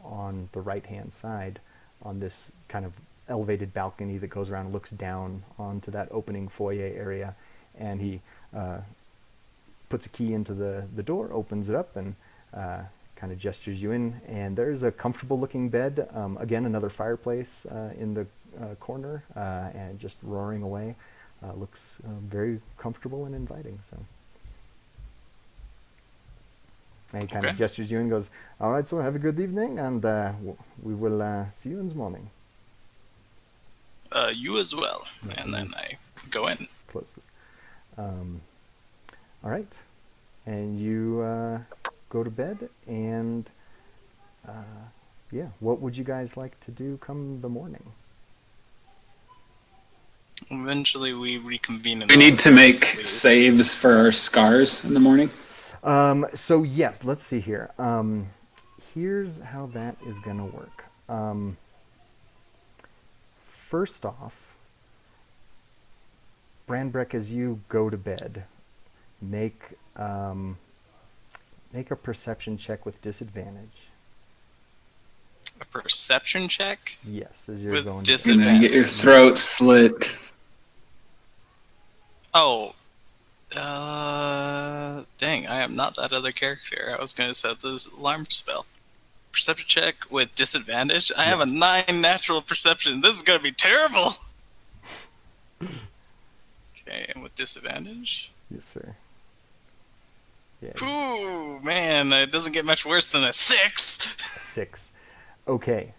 on the right-hand side, on this kind of elevated balcony that goes around and looks down onto that opening foyer area. And he puts a key into the door, opens it up, and kind of gestures you in. And there's a comfortable looking bed, again another fireplace in the corner, and just roaring away. Looks very comfortable and inviting. So, and he kind of gestures you and goes, "All right, so have a good evening, and we will see you in the morning." You as well. And then I go in. Closes. All right, and you go to bed, and what would you guys like to do come the morning? Eventually we reconvene. We need to make saves for our scars in the morning. So yes, let's see here. Here's how that is going to work. First off, Branbrek, as you go to bed, make a perception check with disadvantage. A perception check? Yes, as you're with going. And then get your throat slit. Oh. Dang, I am not that other character. I was going to set this alarm spell. Perception check with disadvantage? I have a 9 natural perception. This is going to be terrible. Okay, and with disadvantage? Yes, sir. Yeah. Ooh, man, it doesn't get much worse than a 6. 6. Okay.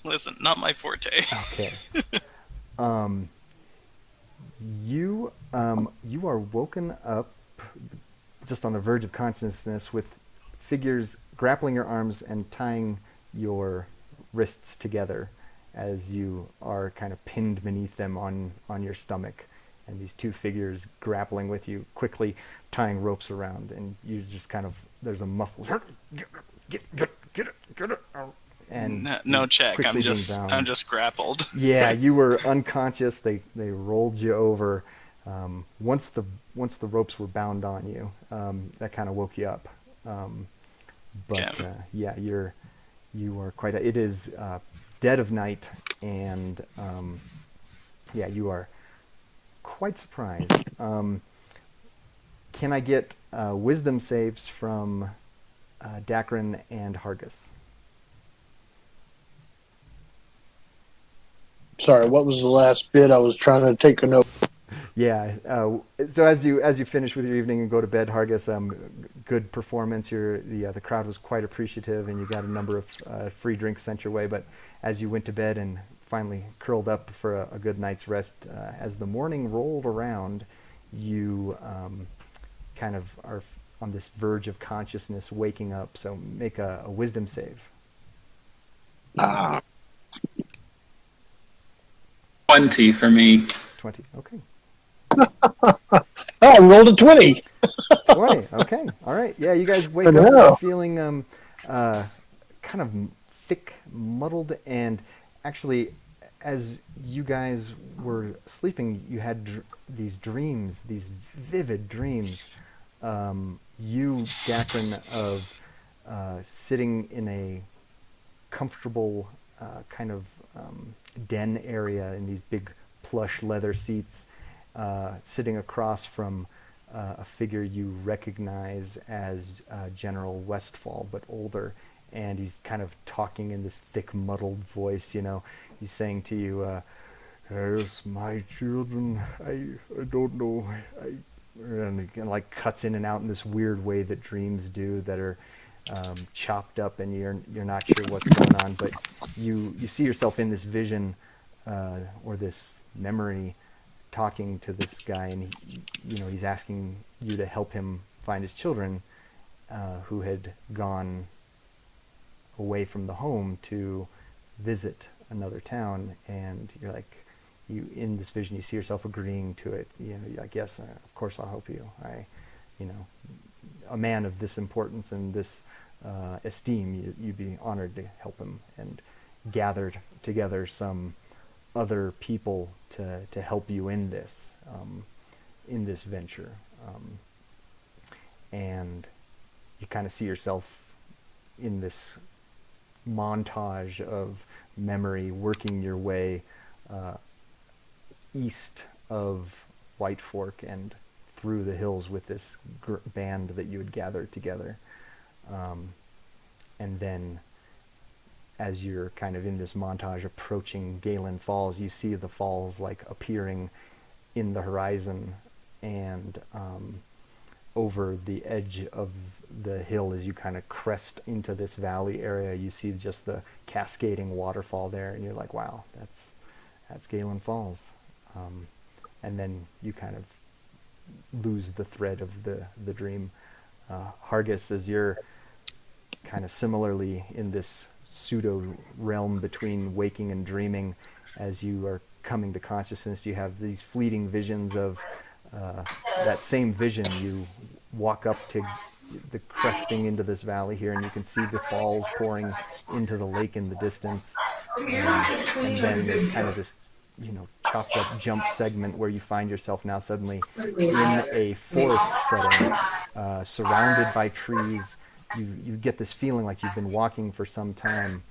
Listen, not my forte. Okay. You are woken up just on the verge of consciousness with figures grappling your arms and tying your wrists together as you are kind of pinned beneath them on your stomach, and these two figures grappling with you, quickly tying ropes around, and you just kind of there's a muffled get it, and No check. quickly I'm being just bound. grappled. Yeah, you were unconscious. They rolled you over. Once the ropes were bound on you, that kind of woke you up. But Okay. yeah, you are quite. It is dead of night, and yeah, you are quite surprised. Can I get wisdom saves from Dakren and Hargus? Sorry, what was the last bit? I was trying to take a note. Yeah. So as you finish with your evening and go to bed, Hargus, good performance. The crowd was quite appreciative, and you got a number of free drinks sent your way. But as you went to bed and finally curled up for a good night's rest, as the morning rolled around, you kind of are on this verge of consciousness, waking up. So make a wisdom save. 20 for me. 20. Okay. Oh, I rolled a 20. 20. Okay. All right. Yeah, you guys wake up feeling kind of thick, muddled, and actually, as you guys were sleeping, you had these dreams, these vivid dreams. You, Dakren, of sitting in a comfortable kind of den area in these big plush leather seats, sitting across from a figure you recognize as General Westfall, but older, and he's kind of talking in this thick, muddled voice. He's saying to you, "Yes, my children, I don't know." And he kind of like cuts in and out in this weird way that dreams do, that are chopped up, and you're not sure what's going on, but you see yourself in this vision or this memory, talking to this guy, and he's asking you to help him find his children who had gone away from the home to visit another town. And you're like, in this vision, you see yourself agreeing to it. You're like, yes, of course I'll help you. A man of this importance and this esteem, you'd be honored to help him, and gathered together some other people to help you in this venture, and you kind of see yourself in this montage of memory, working your way east of White Fork and through the hills with this band that you had gathered together, and then as you're kind of in this montage approaching Galen Falls, you see the falls like appearing in the horizon, and over the edge of the hill, as you kind of crest into this valley area, you see just the cascading waterfall there, and you're like, wow, that's Galen Falls. And then you kind of lose the thread of the dream. Hargus, as you're kind of similarly in this pseudo realm between waking and dreaming, as you are coming to consciousness, you have these fleeting visions of that same vision. You walk up to the cresting into this valley here, and you can see the falls pouring into the lake in the distance, and then there's kind of this chopped up jump segment where you find yourself now suddenly in a forest setting, surrounded by trees. You get this feeling like you've been walking for some time,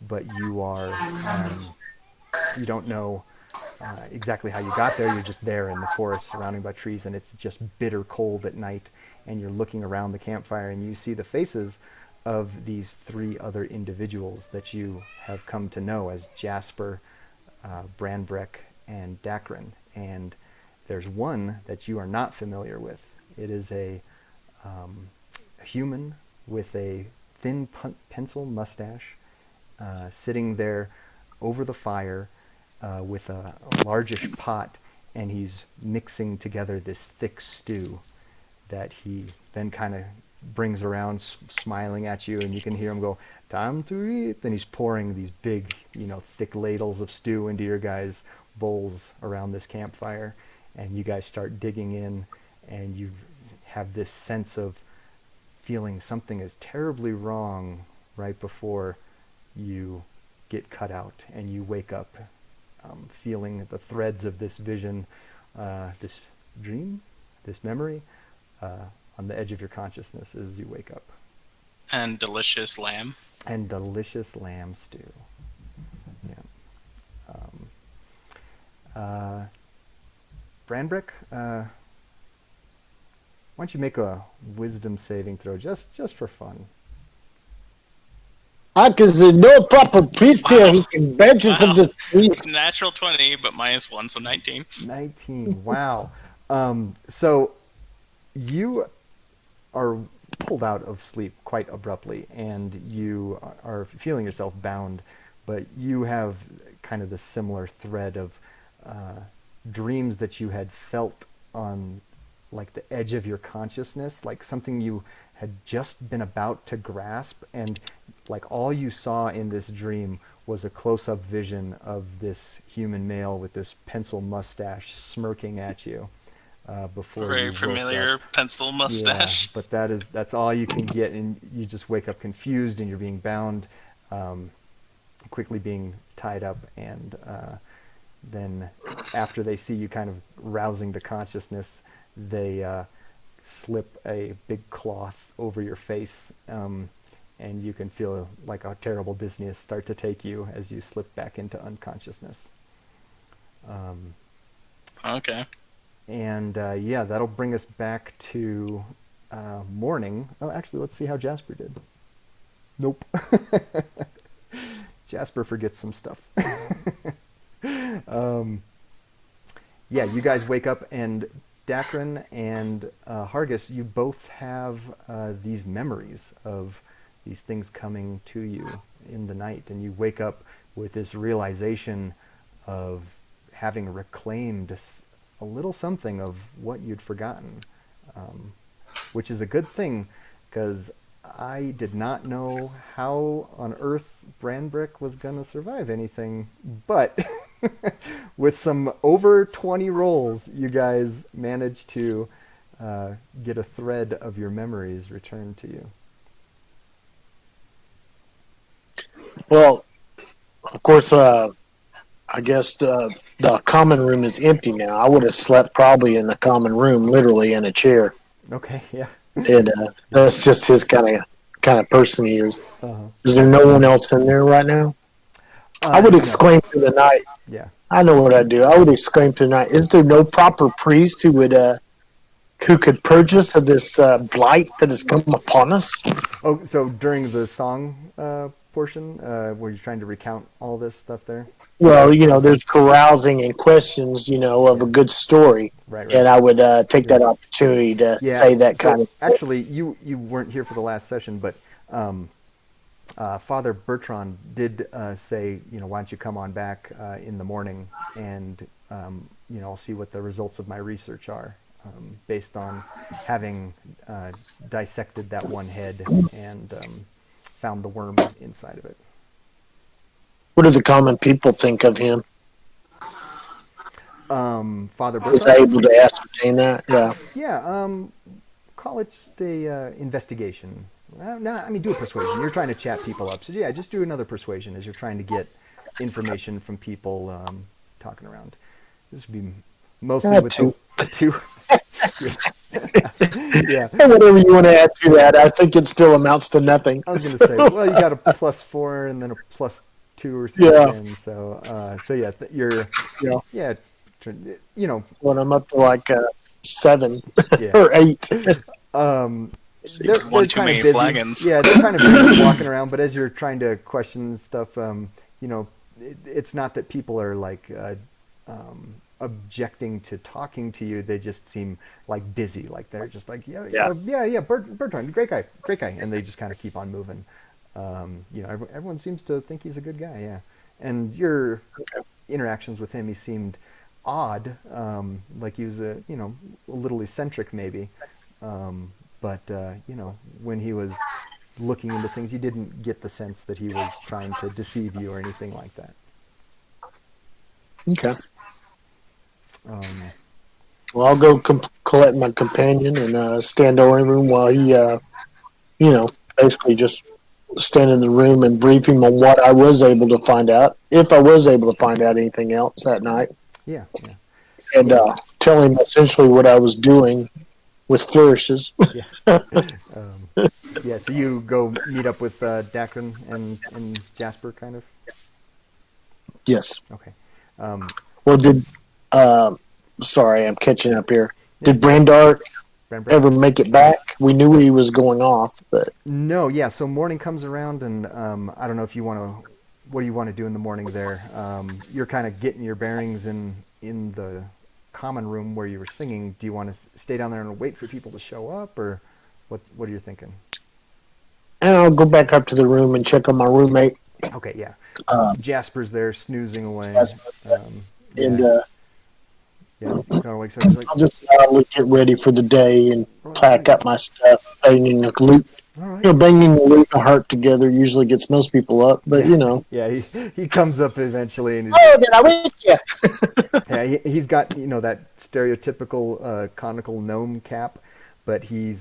but you are you don't know exactly how you got there. You're just there in the forest, surrounded by trees, and it's just bitter cold at night. And you're looking around the campfire, and you see the faces of these three other individuals that you have come to know as Jasper, Branbrek, and Dakren. And there's one that you are not familiar with. It is a human with a thin pencil mustache, sitting there over the fire with a largish pot, and he's mixing together this thick stew that he then kind of brings around, smiling at you, and you can hear him go, "Time to eat." Then he's pouring these big, thick ladles of stew into your guys' bowls around this campfire, and you guys start digging in, and you have this sense of feeling something is terribly wrong right before you get cut out and you wake up, feeling the threads of this vision, this dream, this memory, on the edge of your consciousness as you wake up. And delicious lamb. And delicious lamb stew. Yeah. Branbrek, why don't you make a wisdom saving throw just for fun? Because there's no proper priest here. He can bench us of this priest. Natural 20, but -1, so 19. 19. Wow. So you are pulled out of sleep quite abruptly, and you are feeling yourself bound, but you have kind of the similar thread of dreams that you had felt on like the edge of your consciousness, like something you had just been about to grasp, and like all you saw in this dream was a close-up vision of this human male with this pencil mustache smirking at you before Very you woke familiar up. pencil mustache. Yeah, but that's all you can get, and you just wake up confused, and you're being bound, quickly being tied up, and then after they see you kind of rousing to consciousness, they slip a big cloth over your face, and you can feel like a terrible dizziness start to take you as you slip back into unconsciousness. Okay. And yeah, that'll bring us back to morning. Oh, actually, let's see how Jasper did. Nope. Jasper forgets some stuff. Yeah, you guys wake up, and Dakren and Hargus, you both have these memories of these things coming to you in the night, and you wake up with this realization of having reclaimed a little something of what you'd forgotten, which is a good thing, because I did not know how on earth Branbrek was going to survive anything, but with some over 20 rolls, you guys managed to get a thread of your memories returned to you. Well, of course, I guess the common room is empty now. I would have slept probably in the common room, literally in a chair. Okay, yeah. And that's just his kind of person he is. Uh-huh. Is there no one else in there right now? I would exclaim to the night. Yeah. I know what I'd do. I would exclaim to the night. Is there no proper priest who could purge us of this blight that has come upon us? Oh, so during the song portion, were you trying to recount all this stuff there? Well, there's carousing and questions, of a good story. Right. And I would take that opportunity to say that kind of thing. Actually, you weren't here for the last session, but Father Bertrand did say, why don't you come on back in the morning, and I'll see what the results of my research are, based on having dissected that one head and found the worm inside of it. What do the common people think of him? Father Was Bertrand? I able to ascertain that? Yeah. Yeah, call it just a investigation. Do a persuasion. You're trying to chat people up. So yeah, just do another persuasion as you're trying to get information from people talking around. This would be mostly with two. the two. Yeah. Whatever you want to add to that, I think it still amounts to nothing. I was going to say, well, you got a +4 and then a +2 or 3 Yeah. again. So yeah, you're Yeah. When I'm up to like 7 Yeah. or 8. They're One too kind many of busy. flagons. Yeah, they're kind of busy walking around. But as you're trying to question stuff, it's not that people are like objecting to talking to you. They just seem like busy. Like they're just like, yeah. Bertrand, great guy, and they just kind of keep on moving. Everyone seems to think he's a good guy. Yeah, and your interactions with him, he seemed odd. Like he was a little eccentric maybe. But when he was looking into things, you didn't get the sense that he was trying to deceive you or anything like that. Okay. Well, I'll go collect my companion and stand over him while he basically just stand in the room and brief him on what I was able to find out, if I was able to find out anything else that night, Yeah. and tell him essentially what I was doing with flourishes. Yeah, so you go meet up with Dakren and Jasper, kind of? Yes. Okay. Well, sorry, I'm catching up here. Did Branbrek ever make it back? We knew he was going off, but... No, yeah, so morning comes around, and I don't know if you want to... What do you want to do in the morning there? You're kind of getting your bearings in the common room where you were singing. Do you want to stay down there and wait for people to show up, or what are you thinking? And I'll go back up to the room and check on my roommate. Okay, yeah. Jasper's there snoozing away. And yeah, he kind of wakes up. He's like, I'll just get ready for the day and pack up my stuff, banging a lute. all right. Banging the lute and a harp together usually gets most people up, but Yeah, he comes up eventually, and Oh, did I wake you? yeah, he's got that stereotypical conical gnome cap, but he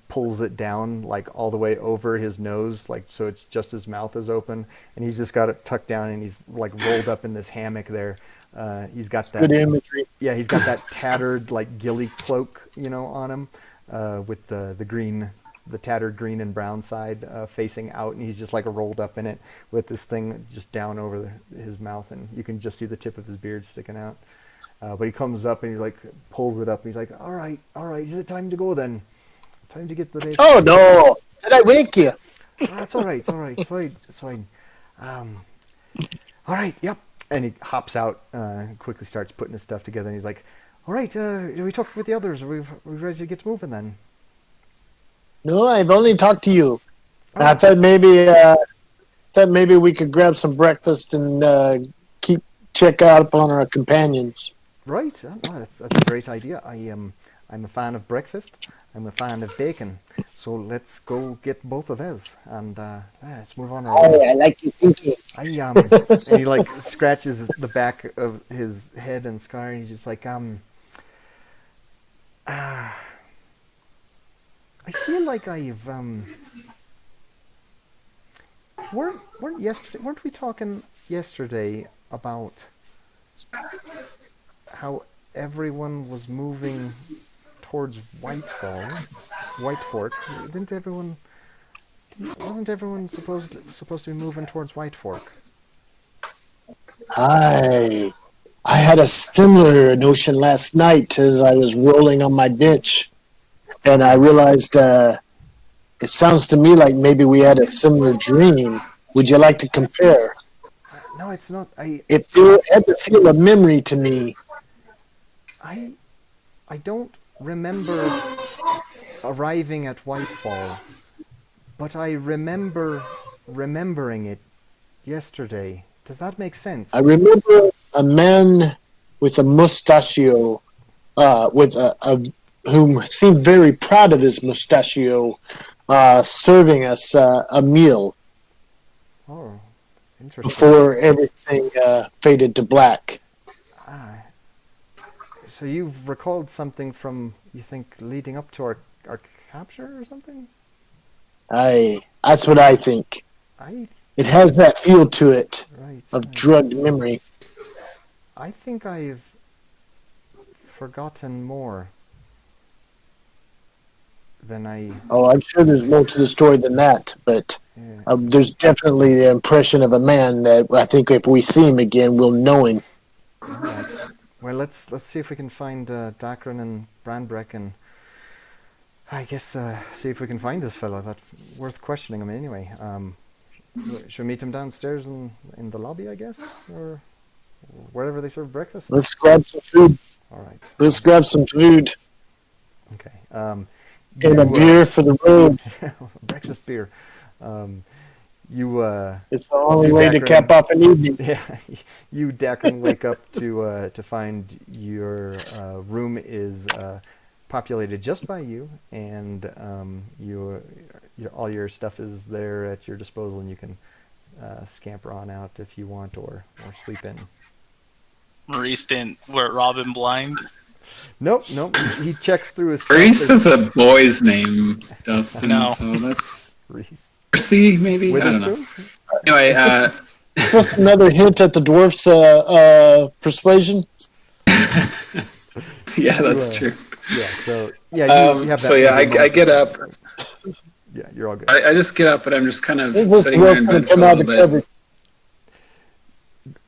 pulls it down like all the way over his nose, like so it's just his mouth is open, and he's just got it tucked down, and he's like rolled up in this hammock there. He's got that Good imagery. Yeah, he's got that tattered like ghillie cloak, on him, with the tattered green and brown side facing out, and he's just like rolled up in it with this thing just down over his mouth, and you can just see the tip of his beard sticking out. But he comes up and he like pulls it up, and he's like, all right, is it time to go then? Time to get the day. Oh, no. Did I wake you? It's all right, it's fine. All right, yep. And he hops out, quickly starts putting his stuff together, and he's like, all right, we talked with the others. Are we ready to get moving then? No, I've only talked to you. I thought maybe we could grab some breakfast and check out on our companions. Right, that's a great idea. I'm a fan of breakfast. I'm a fan of bacon. So let's go get both of those, and let's move on. Oh, I like your thinking. And he like scratches the back of his head and scar, and he's just like, I feel like I've weren't we talking yesterday about how everyone was moving towards White Fork? Wasn't everyone supposed to be moving towards White Fork? I had a similar notion last night as I was rolling on my bench, and I realized it sounds to me like maybe we had a similar dream. Would you like to compare? No, it's not. It had the feel of memory to me. I don't remember arriving at Whitefall, but I remember remembering it yesterday. Does that make sense? I remember a man with a mustachio, whom seemed very proud of his mustachio, serving us a meal Oh, interesting. before everything faded to black. So you've recalled something from, you think, leading up to our capture or something? That's what I think. It has that feel to it of drugged memory. I think I've forgotten more than I... Oh, I'm sure there's more to the story than that, but there's definitely the impression of a man that I think if we see him again, we'll know him. All right. Well, let's see if we can find Dakren and Branbrek, and I guess see if we can find this fellow. That's worth questioning him anyway. Should we meet him downstairs in the lobby, I guess, or wherever they serve breakfast? Let's grab some food. All right. Let's grab some food. Okay. And a beer for the road. Breakfast beer. It's the only way to cap off an evening. Yeah, you, Dakren, wake up to find your room is populated just by you, and all your stuff is there at your disposal, and you can scamper on out if you want, or sleep in. Maurice didn't rob him blind. Nope. He checks through his stuff. Reese is a boy's name, Dustin. No. So that's Reese. Mercy, maybe? I don't know. Witherspoon? Anyway, Just another hint at the dwarf's persuasion. yeah, that's true. Yeah, so yeah, you have that. So yeah, I get up. Yeah, you're all good. I just get up, but I'm just kind of This sitting there in bed for a little bit,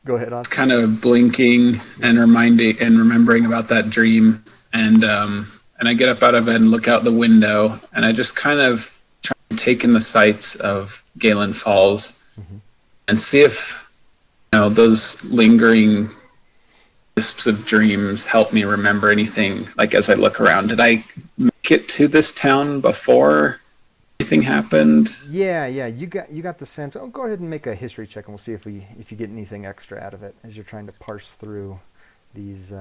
Go ahead, Austin. kind of blinking and remembering about that dream, and I get up out of bed and look out the window, and I just kind of try to take in the sights of Galen Falls, and see if those lingering wisps of dreams help me remember anything. Like as I look around, did I make it to this town before anything happened? Yeah, you got the sense. Oh, go ahead and make a history check, and we'll see if you get anything extra out of it as you're trying to parse through these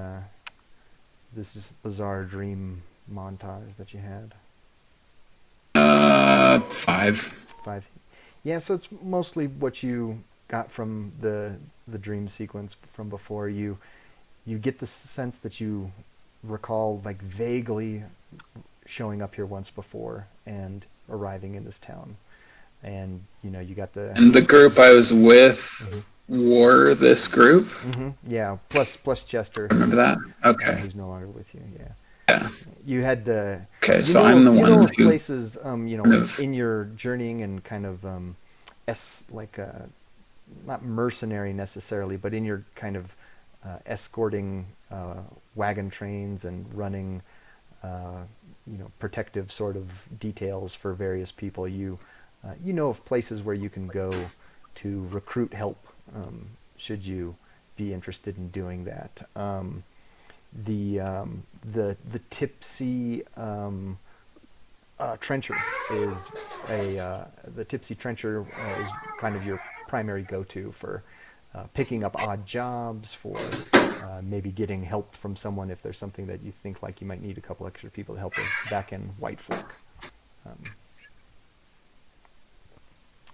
this bizarre dream montage that you had. 5. 5. Yeah, so it's mostly what you got from the dream sequence from before. You get the sense that you recall like vaguely showing up here once before and arriving in this town, and you got the And the group I was with were this group. Yeah, plus Chester. Remember that? Okay. Who's no longer with you? Yeah. Yeah. You had the. Okay, so I'm the one who places in your journeying and kind of not mercenary necessarily, but in your kind of escorting wagon trains and running protective sort of details for various people. You know of places where you can go to recruit help should you be interested in doing that. The Tipsy Trencher is the Tipsy Trencher is kind of your primary go-to for picking up odd jobs, for maybe getting help from someone if there's something that you think like you might need a couple extra people to help with back in White Fork.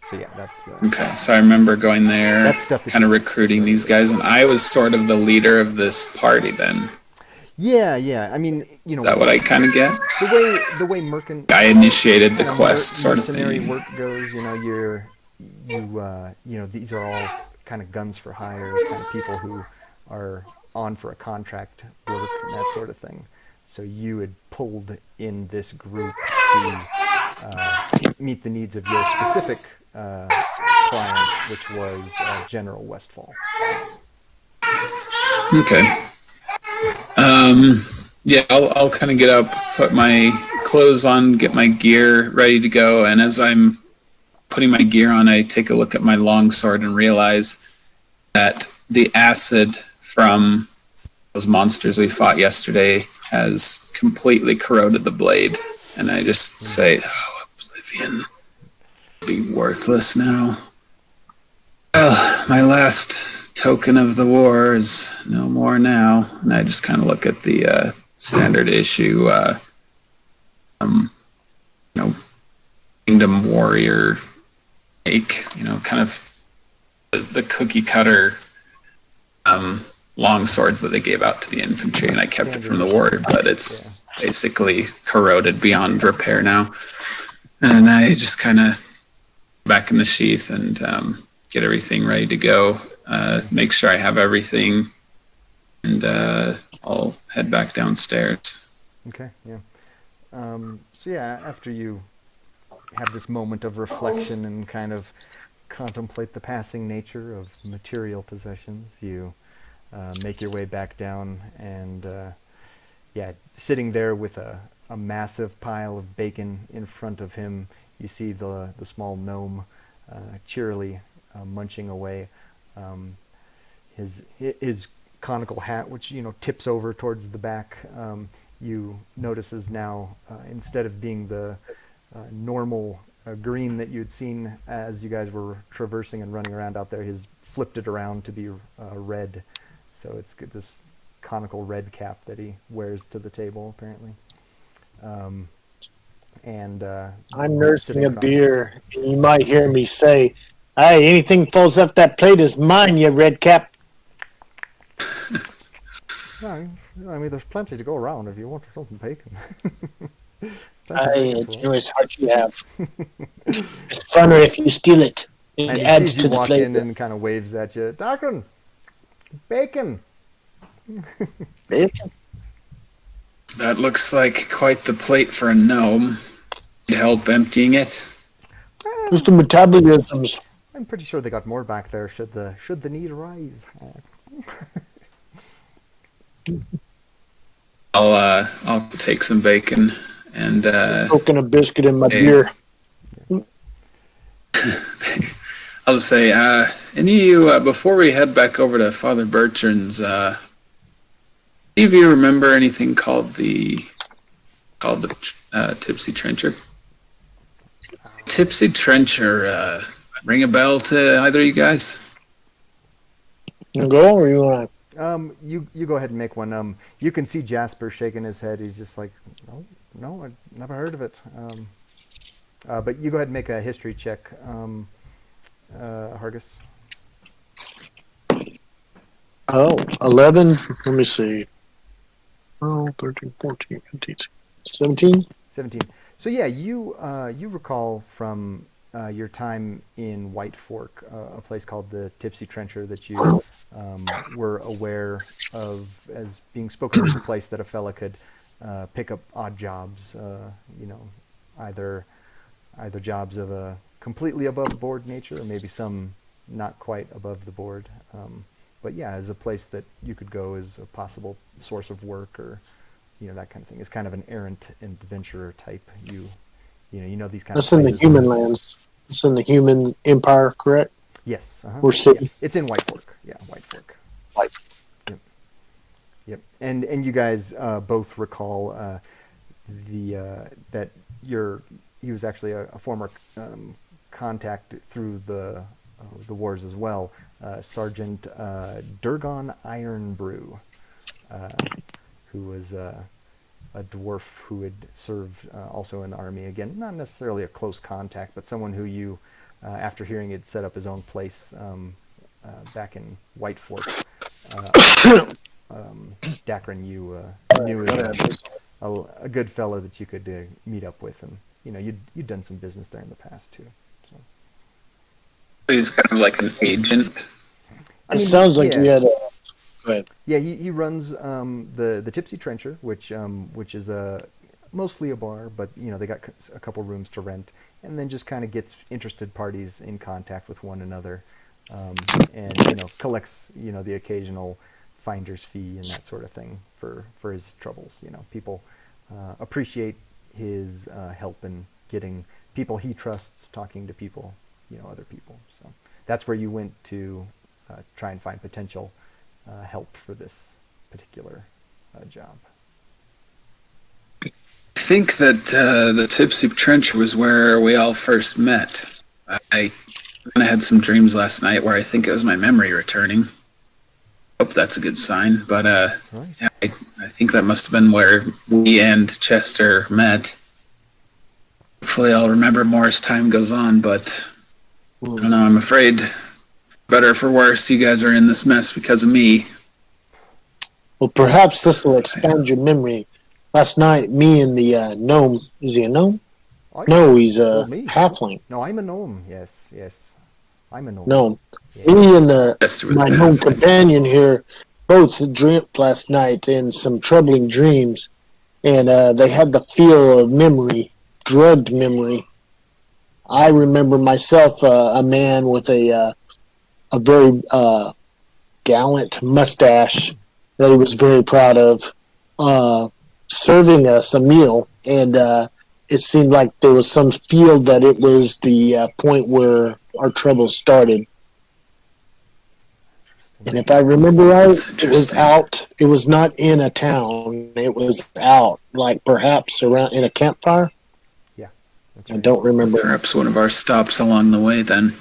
So yeah, that's okay. So I remember going there, that's stuff that kind of recruiting these guys, and I was sort of the leader of this party then. Yeah. I mean, Is that what I kind of get? The way merchant I initiated the quest sort of mercenary thing. work goes, these are all kind of guns for hire, kind of people who are on for a contract work and that sort of thing. So you had pulled in this group to meet the needs of your specific client, which was General Westfall. Okay. Yeah, I'll kind of get up, put my clothes on, get my gear ready to go, and as I'm putting my gear on, I take a look at my longsword and realize that the acid from those monsters we fought yesterday has completely corroded the blade, and I just say, "Oh, Oblivion will be worthless now. Well, my last token of the war is no more now." And I just kind of look at the standard issue, Kingdom Warrior make, kind of the cookie cutter long swords that they gave out to the infantry, and I kept it from the war, but it's basically corroded beyond repair now. And I just kind of back in the sheath and get everything ready to go, make sure I have everything, and I'll head back downstairs. Okay, yeah. So yeah, after you have this moment of reflection and kind of contemplate the passing nature of material possessions, you make your way back down, and sitting there with a massive pile of bacon in front of him, you see the small gnome cheerily munching away. His conical hat, which tips over towards the back, you notice is now instead of being the normal green that you'd seen as you guys were traversing and running around out there, he's flipped it around to be red. So it's got this conical red cap that he wears to the table, apparently. I'm nursing a beer, and you might hear me say, "Hey, anything falls off that plate is mine, you red cap." No, I mean, there's plenty to go around if you want something bacon. Thanks for bacon, fool. Joyous heart you have. It's funner if you steal it. It And he adds sees to you the walk in flavor. and kind of waves at you. Dakren, bacon. Bacon. That looks like quite the plate for a gnome. Need help emptying it? Just the metabolisms. I'm pretty sure they got more back there. Should the need arise? I'll take some bacon and Poking a biscuit in my beer. I'll just say, any of you before we head back over to Father Bertrand's, any of you remember anything called the Tipsy Trencher? Tipsy Trencher, ring a bell to either of you guys? You go, or you want You go ahead and make one. You can see Jasper shaking his head. He's just like, no, I've never heard of it. But you go ahead and make a history check, Hargus. 11. Let me see. 13, 14, 15, 17. 17. So yeah, you recall from your time in White Fork, a place called the Tipsy Trencher that you were aware of as being spoken of as a place that a fella could pick up odd jobs, either jobs of a completely above board nature or maybe some not quite above the board. But yeah, as a place that you could go as a possible source of work or that kind of thing. It's kind of an errant adventurer type. You know these kind That's of in the places. human lands. It's in the human empire, correct? Yes. Or city? Yeah. It's in White Fork. Yeah, White Fork. White. Yep. And you guys both recall that he was actually a former contact through the wars as well. Sergeant Durgon Ironbrew, who was a dwarf who had served also in the army. Again, not necessarily a close contact, but someone who you, after hearing he'd set up his own place back in White Fork, Dakren, you knew as a good fellow that you could meet up with, and you'd done some business there in the past too. So. He's kind of like an agent. It sounds like yeah. you had a... Go ahead. Yeah, he runs the Tipsy Trencher, which is mostly a bar, but they got a couple rooms to rent, and then just kind of gets interested parties in contact with one another, and collects the occasional finder's fee and that sort of thing for his troubles. People appreciate his help in getting people he trusts talking to people, other people. So that's where you went to try and find potential help for this particular job. I think that the Tipsy Trencher was where we all first met. I kind of had some dreams last night where I think it was my memory returning. Hope that's a good sign. But Right. yeah, I think that must have been where we and Chester met. Hopefully I'll remember more as time goes on, but I don't know, I'm afraid, better or for worse, you guys are in this mess because of me. Well, perhaps this will expand your memory. Last night, me and the gnome... Is he a gnome? No, he's a me. halfling. No, I'm a gnome. Yes. I'm a gnome. Gnome. Yeah. Me and Chester was my the gnome halfling. companion here both dreamt last night in some troubling dreams, and they had the feel of memory, drugged memory. I remember myself a man with a very gallant mustache that he was very proud of, serving us a meal, and it seemed like there was some feel that it was the point where our troubles started. And if I remember right, it was out. It was not in a town. It was out, like perhaps around in a campfire. Yeah. That's I right. don't remember. Perhaps one of our stops along the way then.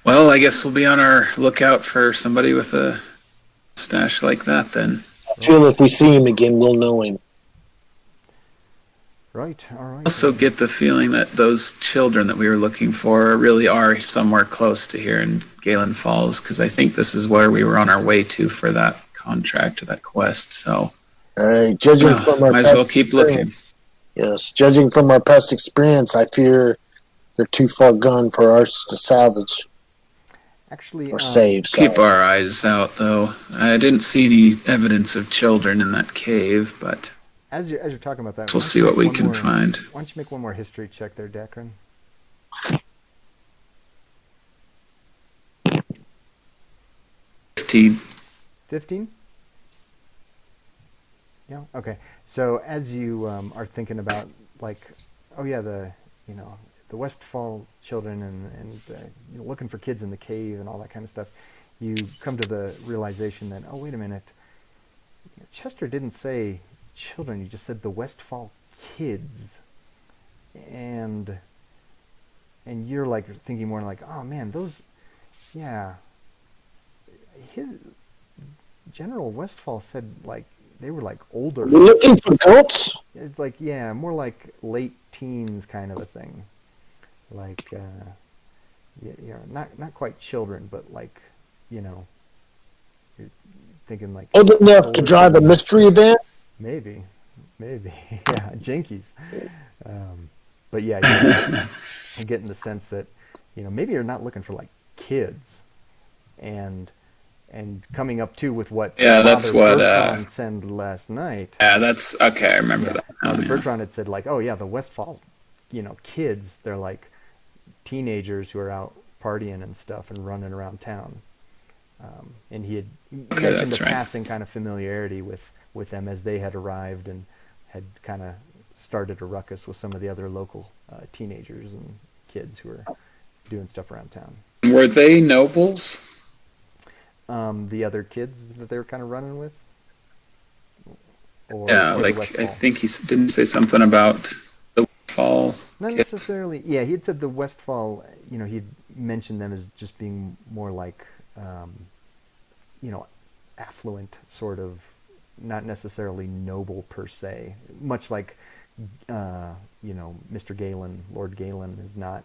Well, I guess we'll be on our lookout for somebody with a stash like that then. I feel if we see him again, we'll know him. Right. All right. I also get the feeling that those children that we were looking for really are somewhere close to here in Galen Falls, because I think this is where we were on our way to for that contract or that quest. So Judging from our might as well past keep looking. experience, Yes, judging from our past experience, I fear they're too far gone for us to salvage Actually, or save. Keep Sorry. our eyes out, though. I didn't see any evidence of children in that cave, but as you're talking about that, we'll why don't see you what make we one can more, find. Why don't you make one more history check there, Dakren? 15. 15? Yeah. Okay. So as you are thinking about, like, oh yeah, the Westfall children and looking for kids in the cave and all that kind of stuff, you come to the realization that, oh, wait a minute, Chester didn't say children. He just said the Westfall kids, and you're like thinking more like, oh man, those, yeah. His General Westfall said like they were like older. We're looking for goats? It's like, yeah, more like late teens kind of a thing. Like, yeah, not quite children, but like, you're thinking like Old enough to older drive a teens. mystery van? Maybe, yeah, jinkies. But yeah, you're getting the sense that, maybe you're not looking for like kids, and coming up too with what that's Father what, Bertrand said last night. Yeah, that's okay. I remember that. Father Yeah. Bertrand had said like, oh yeah, the Westfall, kids, they're like teenagers who are out partying and stuff and running around town. And he mentioned that's a right. passing kind of familiarity with them as they had arrived and had kind of started a ruckus with some of the other local teenagers and kids who were doing stuff around town. Were they nobles? The other kids that they were kind of running with? Or, Yeah, or the like Westfall? I think he didn't say something about the Westfall. Not kids. necessarily. Yeah, he had said the Westfall, he'd mentioned them as just being more like, affluent, sort of, not necessarily noble per se. Much like, Mr. Galen, Lord Galen, is not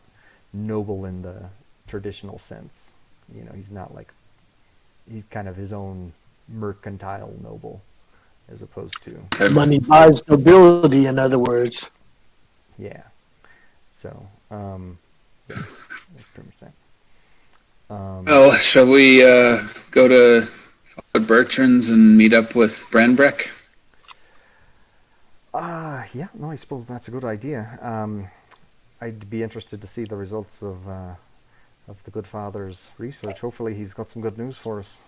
noble in the traditional sense. He's not like, he's kind of his own mercantile noble, as opposed to, Money buys nobility, in other words. yeah. So, yeah, that's pretty much that. Well, shall we go to Father Bertrand's and meet up with Branbrek? Yeah, no, I suppose that's a good idea. I'd be interested to see the results of the good father's research. Hopefully he's got some good news for us.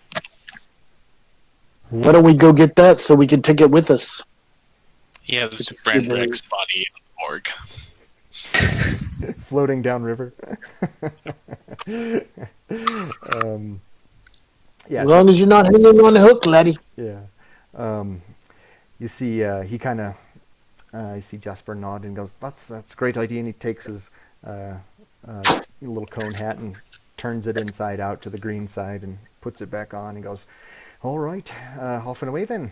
Why don't we go get that so we can take it with us? He has Branbrek's body in the morgue. Floating downriver. Yeah, As long as you're not hanging on a hook, laddie. yeah. You see, he kind of, you see Jasper nod and goes, "That's a great idea." And he takes his little cone hat and turns it inside out to the green side and puts it back on. And goes, "All right, off and away then."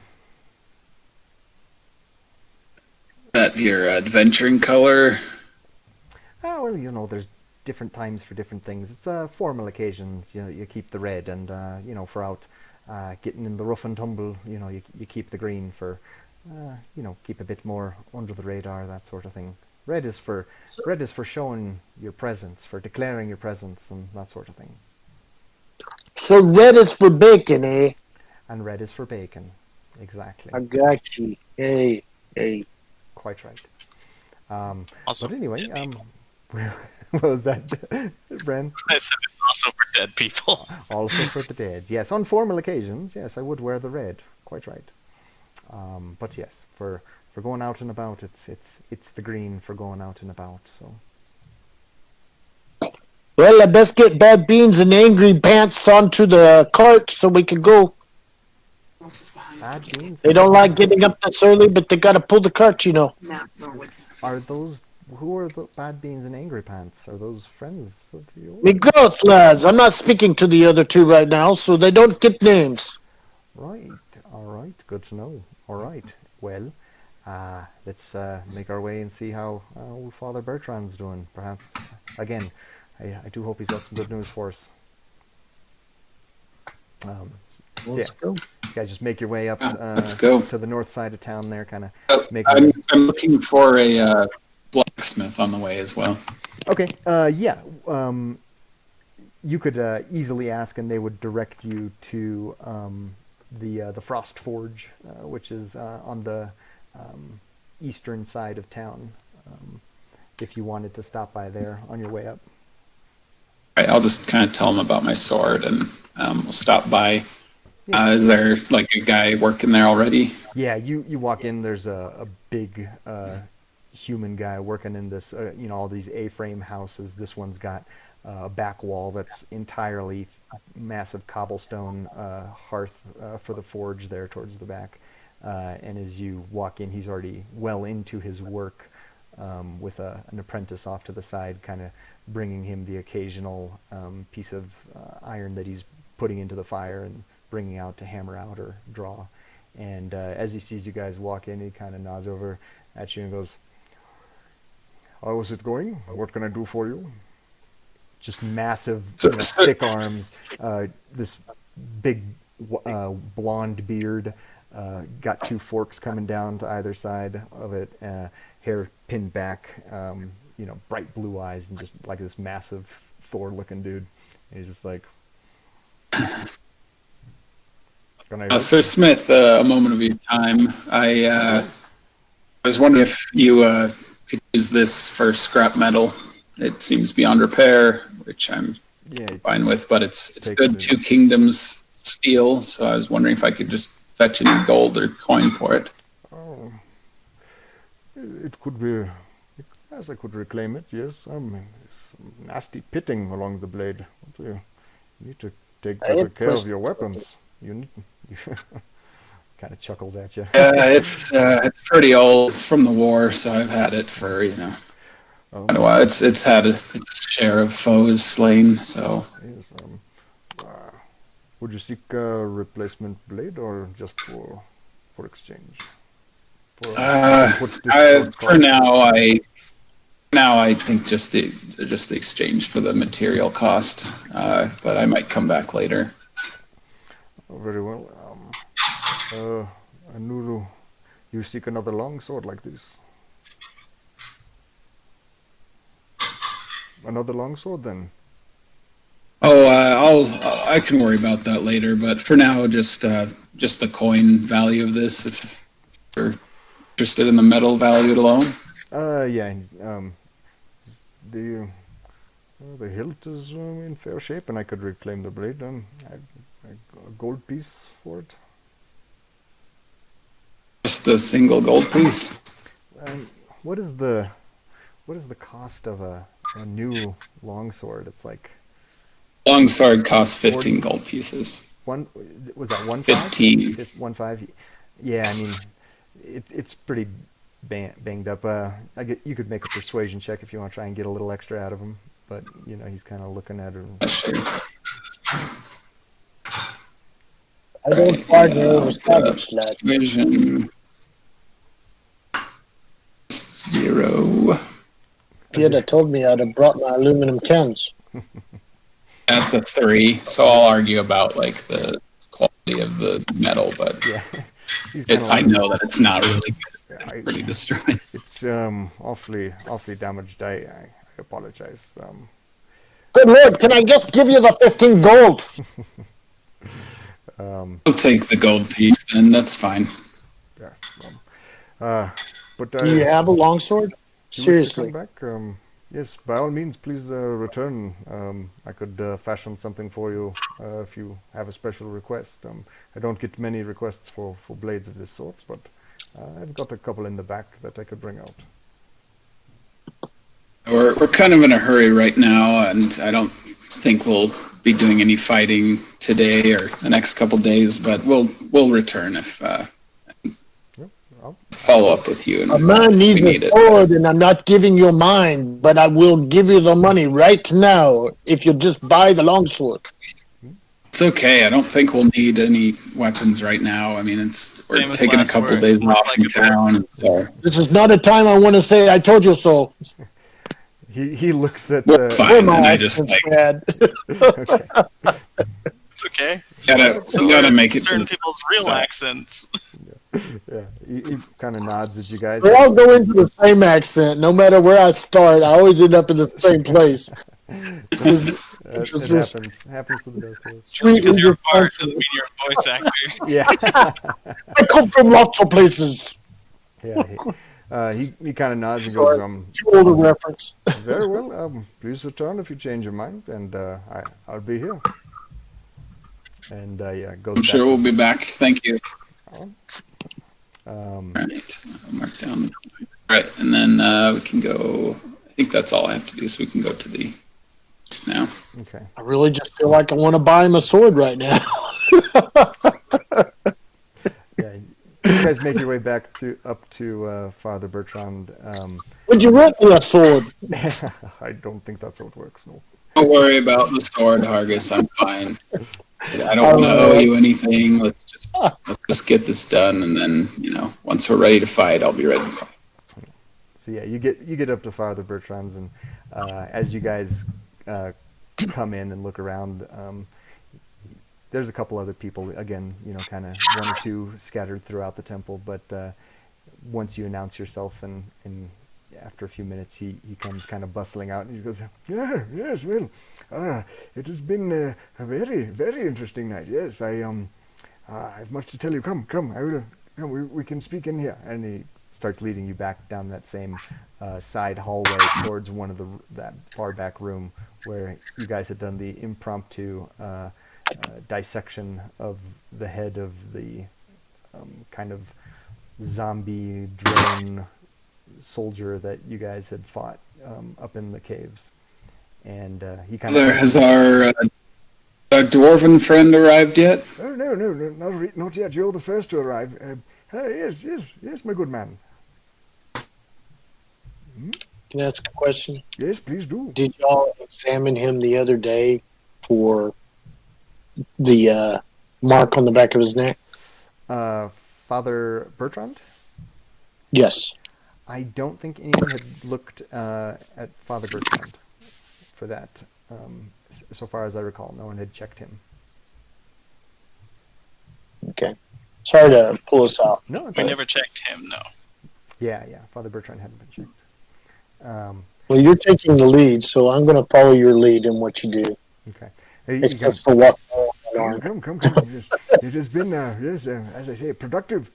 That your adventuring color? Oh, well, there's different times for different things. It's formal occasions. You keep the red, and for out getting in the rough and tumble, you keep the green for, keep a bit more under the radar, that sort of thing. Red is for showing your presence, for declaring your presence, and that sort of thing. So red is for bacon, eh? And red is for bacon, exactly. I got you. Hey. Quite right. Also, But anyway, dead people. what was that, Bren? I said it's also for dead people. Also for the dead. Yes, on formal occasions, yes, I would wear the red. Quite right. But yes, for going out and about, it's the green for going out and about. So Well, I best get Bad Beans and Angry Pants onto the cart so we can go. bad beans. They don't like getting up this early, but they gotta pull the cart, Are those, who are the bad beans and angry pants? Are those friends of yours? Me girls, lads. I'm not speaking to the other two right now, so they don't get names. Right. All right. Good to know. All right. Well, let's make our way and see how old Father Bertrand's doing. Perhaps again, I do hope he's got some good news for us. Let's go. You guys just make your way up let's go. to the north side of town there, kind of I'm looking for a blacksmith on the way as well. Okay, you could easily ask, and they would direct you to the Frost Forge, which is on the eastern side of town. If you wanted to stop by there on your way up. All right, I'll just kind of tell them about my sword, and we'll stop by. Is there like a guy working there already? Yeah, you walk in. There's a big human guy working in this. All these A-frame houses. This one's got a back wall that's entirely massive cobblestone hearth for the forge there towards the back. And as you walk in, he's already well into his work with an apprentice off to the side, kind of bringing him the occasional piece of iron that he's putting into the fire and bringing out to hammer out or draw. And as he sees you guys walk in, he kind of nods over at you and goes, "How is it going? What can I do for you?" Just massive, thick arms, this big blonde beard, got two forks coming down to either side of it, hair pinned back, bright blue eyes, and just like this massive Thor-looking dude. And he's just like, Sir Smith, a moment of your time. I was wondering if you could use this for scrap metal. It seems beyond repair, which I'm fine with, but it's good Two Kingdoms steel, so I was wondering if I could just fetch any gold or coin for it. Oh, it could be, yes, I could reclaim it, yes. Some nasty pitting along the blade. You need to take better care of your weapons. You need... kind of chuckles at you. It's pretty old. It's from the war, so I've had it for quite a while. It's had its share of foes slain. So, yes, would you seek a replacement blade or just for exchange? For now, I think just the exchange for the material cost. But I might come back later. Oh, very well. Anuru, you seek another long sword like this? Another long sword, then? I can worry about that later. But for now, just the coin value of this. If you're interested in the metal value alone. The hilt is in fair shape, and I could reclaim the blade. A gold piece for it. Just a single gold piece. What is the cost of a new longsword? It's like longsword costs 15 gold pieces. Was that 1.5? 15. 1.5. Yeah, I mean, it's pretty banged up. You could make a persuasion check if you want to try and get a little extra out of him, but he's kind of looking at her. I don't find you overstretched, lad. Vision 0. If you'd have told me, I'd have brought my aluminum cans. That's a 3. So I'll argue about like the quality of the metal, but I know that it's not really good. It's pretty destroyed. It's awfully damaged. I apologize. Good Lord, can I just give you the 15 gold? I'll take the gold piece, then that's fine. Yeah. But do you have a longsword? Seriously. Come back? Yes, by all means, please return. I could fashion something for you if you have a special request. I don't get many requests for blades of this sort, but I've got a couple in the back that I could bring out. We're kind of in a hurry right now, and I don't think we'll be doing any fighting today or the next couple days, but we'll return if follow up with you. And a man needs a sword, and I'm not giving you mine, but I will give you the money right now if you just buy the longsword. It's okay. I don't think we'll need any weapons right now. I mean, we're taking a couple of days off in town. So. This is not a time I want to say I told you so. He looks at fine, and I just okay. It's Okay. You gotta make it to certain the people's real side. accents. Yeah, he kind of nods at you guys. They all go into the same accent. No matter where I start, I always end up in the same place. It Just happens to the best of us. Just because sweetly you're a bard doesn't dysfunctional. mean you're a voice actor. Yeah, I come from lots of places. yeah. He kind of nods and Sorry. goes, Too old a reference. very well. Please return if you change your mind, and I'll be here. And yeah, goes. I'm back sure to- we'll be back. Thank you. Um, All right, I'll mark down. All right, and then we can go. I think that's all I have to do, so we can go to the now. okay. I really just feel like I want to buy him a sword right now. Yeah, you guys make your way back up to Father Bertrand. Would you rent me a sword? I don't think that's how it works. No. Don't worry about the sword, Hargus. I'm fine. I don't want to owe you anything. Let's just get this done, and then once we're ready to fight, I'll be ready to fight. So yeah, you get up to Father Bertrand's, and as you guys come in and look around, there's a couple other people again, kind of one or two scattered throughout the temple. But once you announce yourself, and after a few minutes, he comes kind of bustling out, and he goes, "Yeah, yes, well, it has been a very, very interesting night. Yes, I have much to tell you. Come, I will. We can speak in here." And he starts leading you back down that same side hallway towards one of that far back room where you guys had done the impromptu dissection of the head of the kind of zombie drone soldier that you guys had fought up in the caves. And he kind of... Has our dwarven friend arrived yet? Oh, no, not yet. You're the first to arrive. Yes, my good man. Can I ask a question? Yes, please do. Did y'all examine him the other day for the mark on the back of his neck? Father Bertrand? Yes. I don't think anyone had looked at Father Bertrand for that. So far as I recall, no one had checked him. Okay. Sorry to pull us out. No, it's We all right. never checked him, no. Yeah, Father Bertrand hadn't been checked. Well, you're taking the lead, so I'm going to follow your lead in what you do. Okay. Except for what? Come. Yes. It has been, as I say, productive.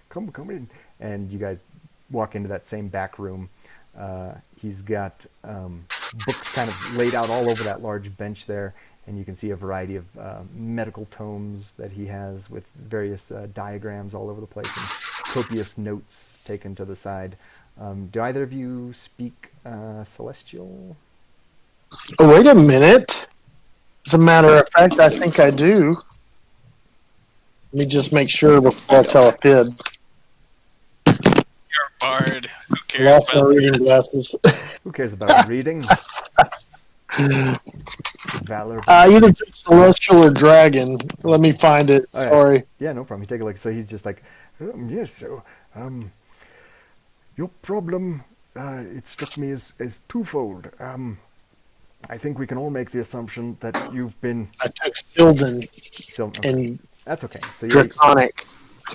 Come in. And you guys walk into that same back room. He's got books kind of laid out all over that large bench there, and you can see a variety of medical tomes that he has with various diagrams all over the place and copious notes taken to the side. Do either of you speak Celestial? Oh, wait a minute. As a matter of fact, I think I do. Let me just make sure before I tell a fib. You're a bard. Who cares Lost my about reading glasses. Who cares about reading? Valor. Either Celestial or Dragon. Let me find it. Oh, yeah. Sorry. Yeah, no problem. You take a look. So he's just like, yes, so, your problem, it struck me as twofold. I think we can all make the assumption that you've been... I took Sylvan okay. and That's okay. So Draconic.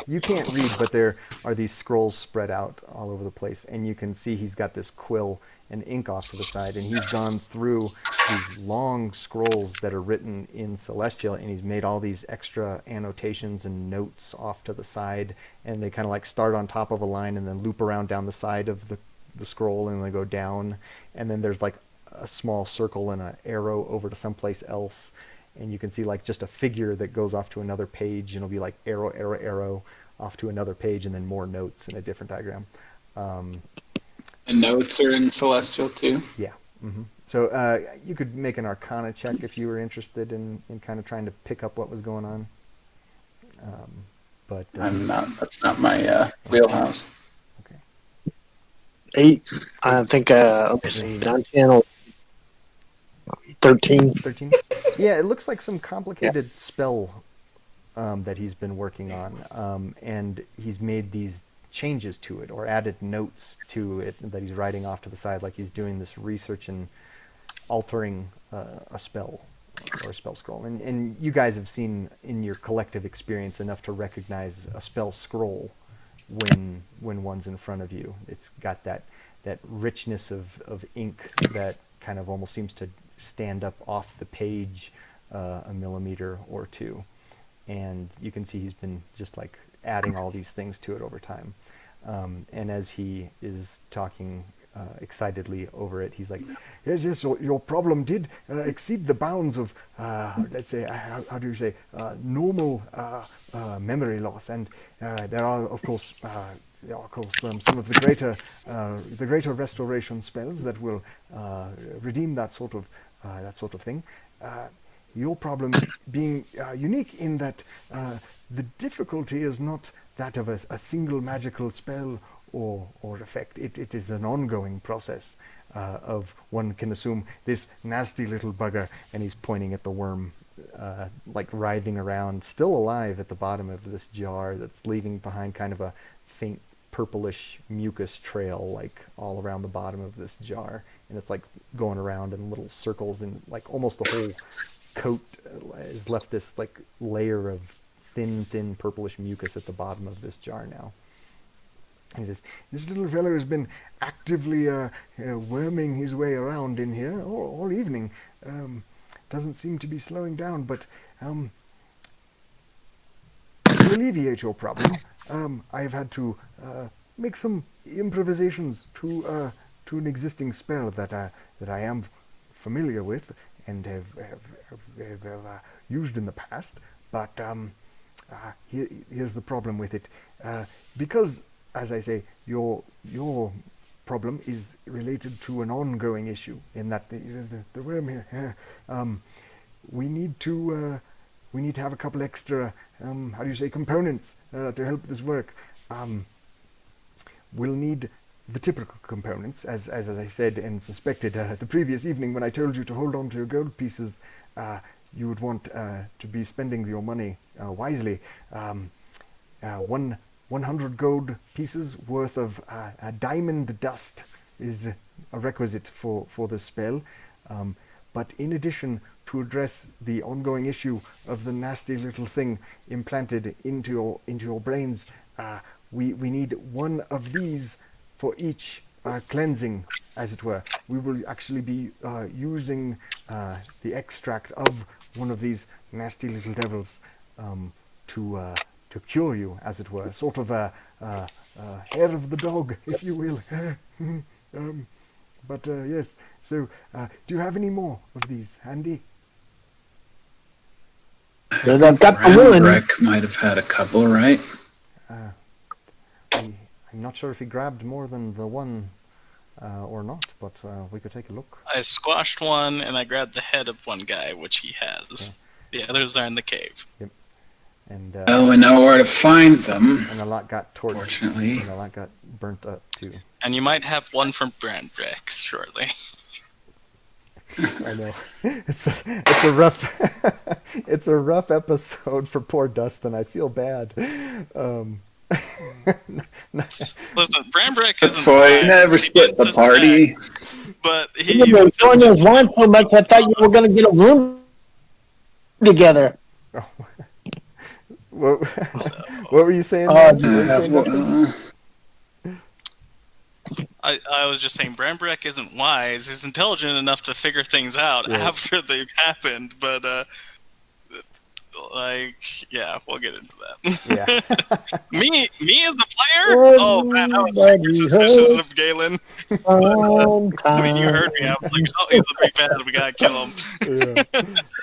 you can't read, but there are these scrolls spread out all over the place, and you can see he's got this quill and ink off to the side, and he's gone through these long scrolls that are written in Celestial, and he's made all these extra annotations and notes off to the side, and they kind of like start on top of a line and then loop around down the side of the scroll, and they go down, and then there's like a small circle and an arrow over to someplace else, and you can see like just a figure that goes off to another page, and it'll be like arrow off to another page, and then more notes in a different diagram. The notes are in Celestial too. Yeah. Mm-hmm. So you could make an Arcana check if you were interested in kind of trying to pick up what was going on. But I'm not. That's not my wheelhouse. Okay. 8. I think down channel 13. 13. Yeah, it looks like some complicated spell that he's been working on, and he's made these changes to it or added notes to it that he's writing off to the side, like he's doing this research and altering a spell. or a spell scroll. And you guys have seen in your collective experience enough to recognize a spell scroll when one's in front of you. It's got that richness of ink that kind of almost seems to stand up off the page a millimeter or two. And you can see he's been just like adding all these things to it over time. And as he is talking excitedly over it, he's like, yes, your problem did exceed the bounds of, let's say, how do you say, normal memory loss. And there are, of course, some of the greater restoration spells that will redeem that sort of thing. Your problem being unique in that the difficulty is not that of a single magical spell or effect. It is an ongoing process of, one can assume, this nasty little bugger, and he's pointing at the worm, like writhing around, still alive at the bottom of this jar that's leaving behind kind of a faint purplish mucus trail, like all around the bottom of this jar, and it's like going around in little circles, and like almost the whole coat has left this like layer of thin purplish mucus at the bottom of this jar now. He says, this little fellow has been actively worming his way around in here all evening. Doesn't seem to be slowing down, but to alleviate your problem, I've had to make some improvisations to an existing spell that I am familiar with and have used in the past. But here's the problem with it. Because, as I say, your problem is related to an ongoing issue in that the worm here. We need to have a couple extra components to help this work. We'll need the typical components, as I said and suspected the previous evening when I told you to hold on to your gold pieces. You would want to be spending your money wisely. 100 gold pieces worth of diamond dust is a requisite for this spell. But in addition, to address the ongoing issue of the nasty little thing implanted into your brains, we need one of these for each cleansing, as it were. We will actually be using the extract of one of these nasty little devils to cure you, as it were, sort of a hair of the dog, if you will. But yes, so do you have any more of these handy? Branbrek might have had a couple, right? I'm not sure if he grabbed more than the one or not, but we could take a look. I squashed one, and I grabbed the head of one guy, which he has. Okay. The others are in the cave. Yep. And we know where to find them. And a lot got torched. Fortunately. And a lot got burnt up, too. And you might have one from Branbrek shortly. I know. It's a rough it's a rough episode for poor Dustin. I feel bad. Listen, Branbrek That's why I never split the party. But he's enjoying his wine so much, I thought you were going to get a room together. Oh. What were you saying? I was just saying Branbrek isn't wise. He's intelligent enough to figure things out after they've happened, but we'll get into that. Yeah. me as a player? Oh man, I was super suspicious of Galen. I mean, you heard me. I was like, oh, he's a big bad. We gotta kill him. Yeah.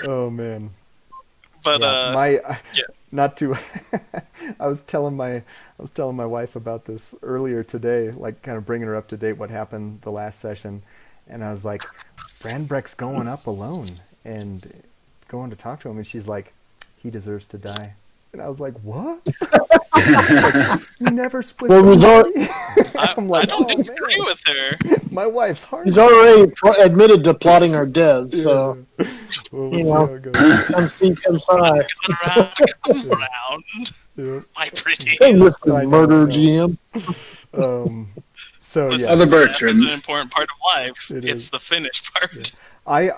Oh man. But not to. I was telling my wife about this earlier today, like kind of bringing her up to date what happened the last session, and I was like, Branbrek's going up alone and going to talk to him, and she's like, he deserves to die. And I was like, what? Like, you never split the party? I'm like, I don't disagree with her. My wife's hard. He's already admitted to plotting our deaths, so well, you know, come see, come sigh. Come around. Yeah. My pretty. Hey, listen, murder GM. So Listen, yeah, Other death is an Bertrand. important part of life. It It's is. the finish part. Yeah.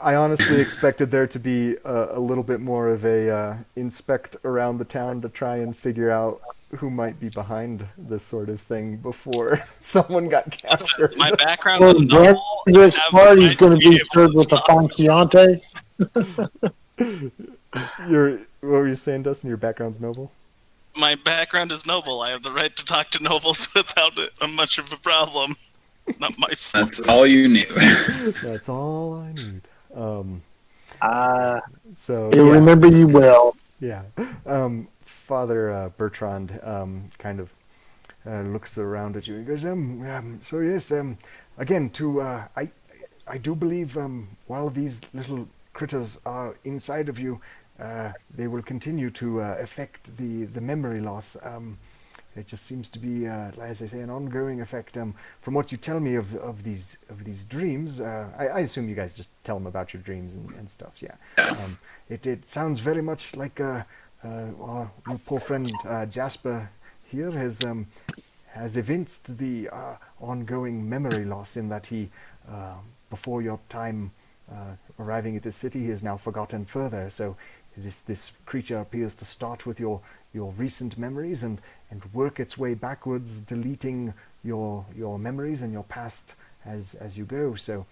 I honestly expected there to be a little bit more of a inspect around the town to try and figure out who might be behind this sort of thing before someone got captured. My background Well, is noble. I Brandrek's have the party's right going to be be able served to with a talk. Fonchiante. What were you saying, Dustin? Your background's noble? My background is noble. I have the right to talk to nobles without much of a problem. Not my fault. That's all you knew. That's all I need. I So he'll yeah, remember you well. yeah. Father Bertrand kind of looks around at you. He goes, so yes, again, I do believe while these little critters are inside of you, they will continue to affect the memory loss. It just seems to be, as I say, an ongoing effect. From what you tell me of these dreams, I assume you guys just tell them about your dreams and stuff. Yeah. It sounds very much like your poor friend Jasper here has evinced the ongoing memory loss in that he, before your time arriving at this city, he has now forgotten further. So this creature appears to start with your recent memories and work its way backwards, deleting your memories and your past as you go. So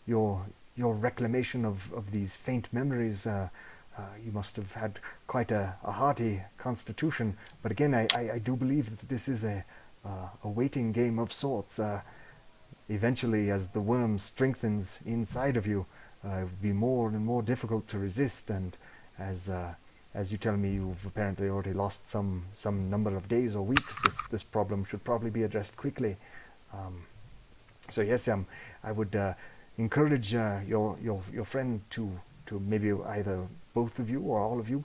your reclamation of these faint memories, you must have had quite a hearty constitution. But again, I do believe that this is a waiting game of sorts. Eventually, as the worm strengthens inside of you, it will be more and more difficult to resist. And as you tell me, you've apparently already lost some number of days or weeks. This problem should probably be addressed quickly. So yes, I would encourage your friend to maybe either both of you or all of you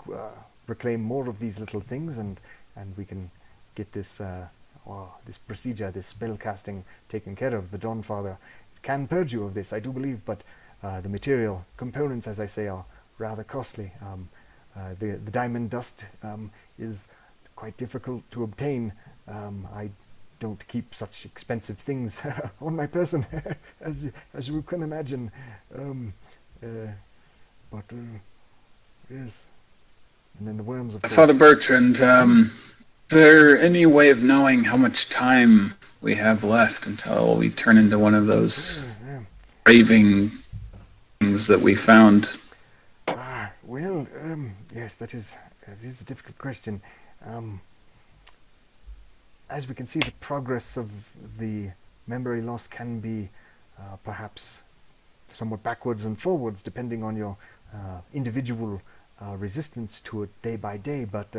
reclaim more of these little things, and we can get this this procedure, this spell casting, taken care of. The Dawnfather can purge you of this, I do believe, but the material components, as I say, are rather costly. The diamond dust is quite difficult to obtain. I don't keep such expensive things on my person, as you can imagine. But yes, and then the worms, of course. Father Bertrand, is there any way of knowing how much time we have left until we turn into one of those raving things that we found? Well, yes, that is a difficult question. As we can see, the progress of the memory loss can be perhaps somewhat backwards and forwards, depending on your individual resistance to it day by day. But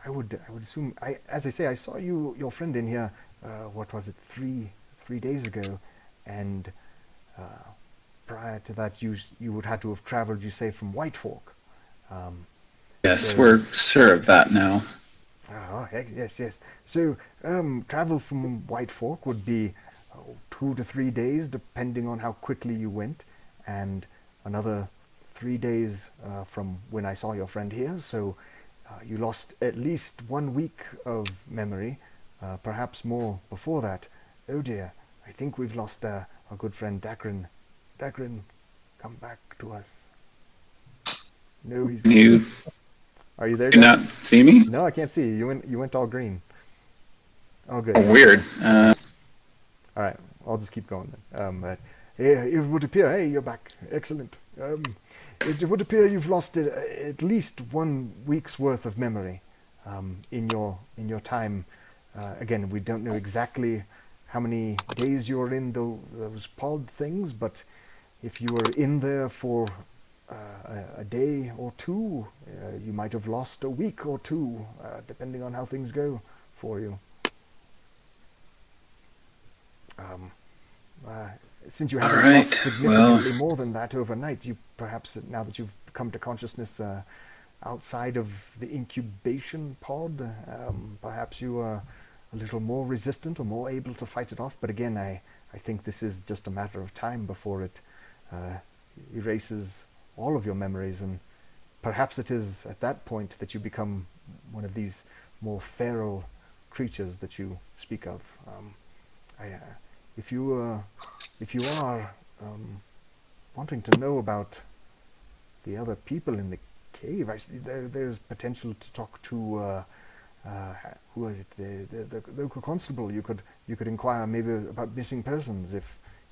I would assume, as I say, I saw your friend in here. What was it, 3 days ago, and prior to that, you would have to have traveled, you say, from White Fork. Yes, we're sure of that now. Yes. So travel from White Fork would be 2 to 3 days, depending on how quickly you went, and another 3 days from when I saw your friend here. So you lost at least 1 week of memory, perhaps more before that. Oh dear, I think we've lost our good friend Dakren. Dakren, come back to us. No, he's You Are you there? do not see me? No, I can't see you. You went all green. Oh, good. Oh, weird. All right, I'll just keep going then. It would appear. Hey, you're back. Excellent. It would appear you've lost at least 1 week's worth of memory in your time. Again, we don't know exactly how many days you were in those pod things, but if you were in there for a day or two, you might have lost a week or two, depending on how things go for you. Since you haven't lost significantly more than that overnight, you perhaps, now that you've come to consciousness outside of the incubation pod, perhaps you are a little more resistant or more able to fight it off. But again, I think this is just a matter of time before it erases all of your memories, and perhaps it is at that point that you become one of these more feral creatures that you speak of. If you are wanting to know about the other people in the cave, there's potential to talk to who is it? The local constable. You could inquire maybe about missing persons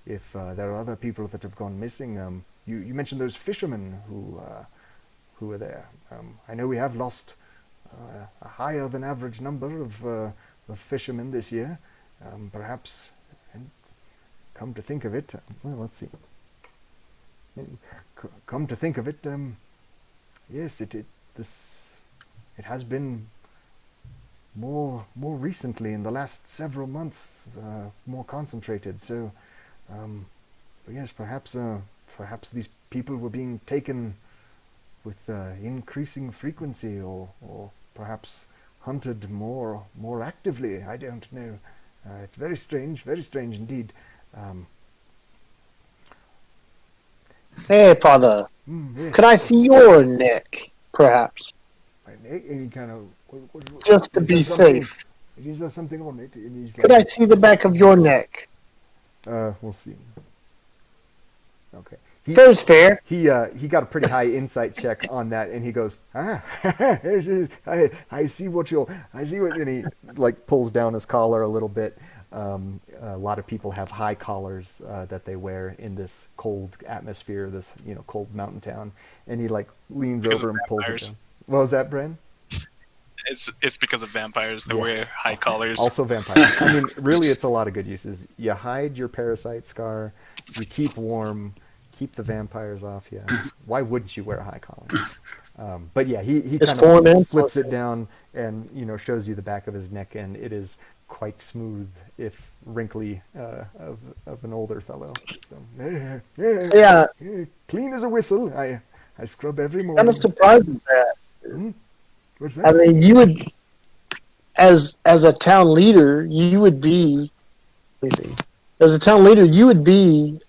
if there are other people that have gone missing. You mentioned those fishermen who were there. I know we have lost a higher than average number of fishermen this year. Perhaps, and come to think of it, well, let's see. Come to think of it, yes, it has been more recently in the last several months, more concentrated. So, but yes, perhaps these people were being taken with increasing frequency, or perhaps hunted more actively. I don't know. It's very strange indeed. Hey, Father, Yes. could I see your neck, perhaps? Any kind of Just to be safe. Is there something on it? And he's Could I see the back of your neck? We'll see. Okay. Fair's fair. He got a pretty high insight check on that, and he goes, I see what, and he like pulls down his collar a little bit. A lot of people have high collars that they wear in this cold atmosphere, this cold mountain town, and he like leans Because over of and pulls it vampires. down. What was that, Bren? It's because of vampires that Yes. wear high collars. Also vampires. I mean, really, it's a lot of good uses. You hide your parasite scar, you keep warm, keep the vampires off you. Why wouldn't you wear a high collar? But yeah, he It's kind foreign of and flips it down and shows you the back of his neck, and it is quite smooth, if wrinkly, of an older fellow. So, Yeah, clean as a whistle. I scrub every morning. kind of surprised at that. What's I that? mean, you would, as a town leader, you would be, as a town leader, you would be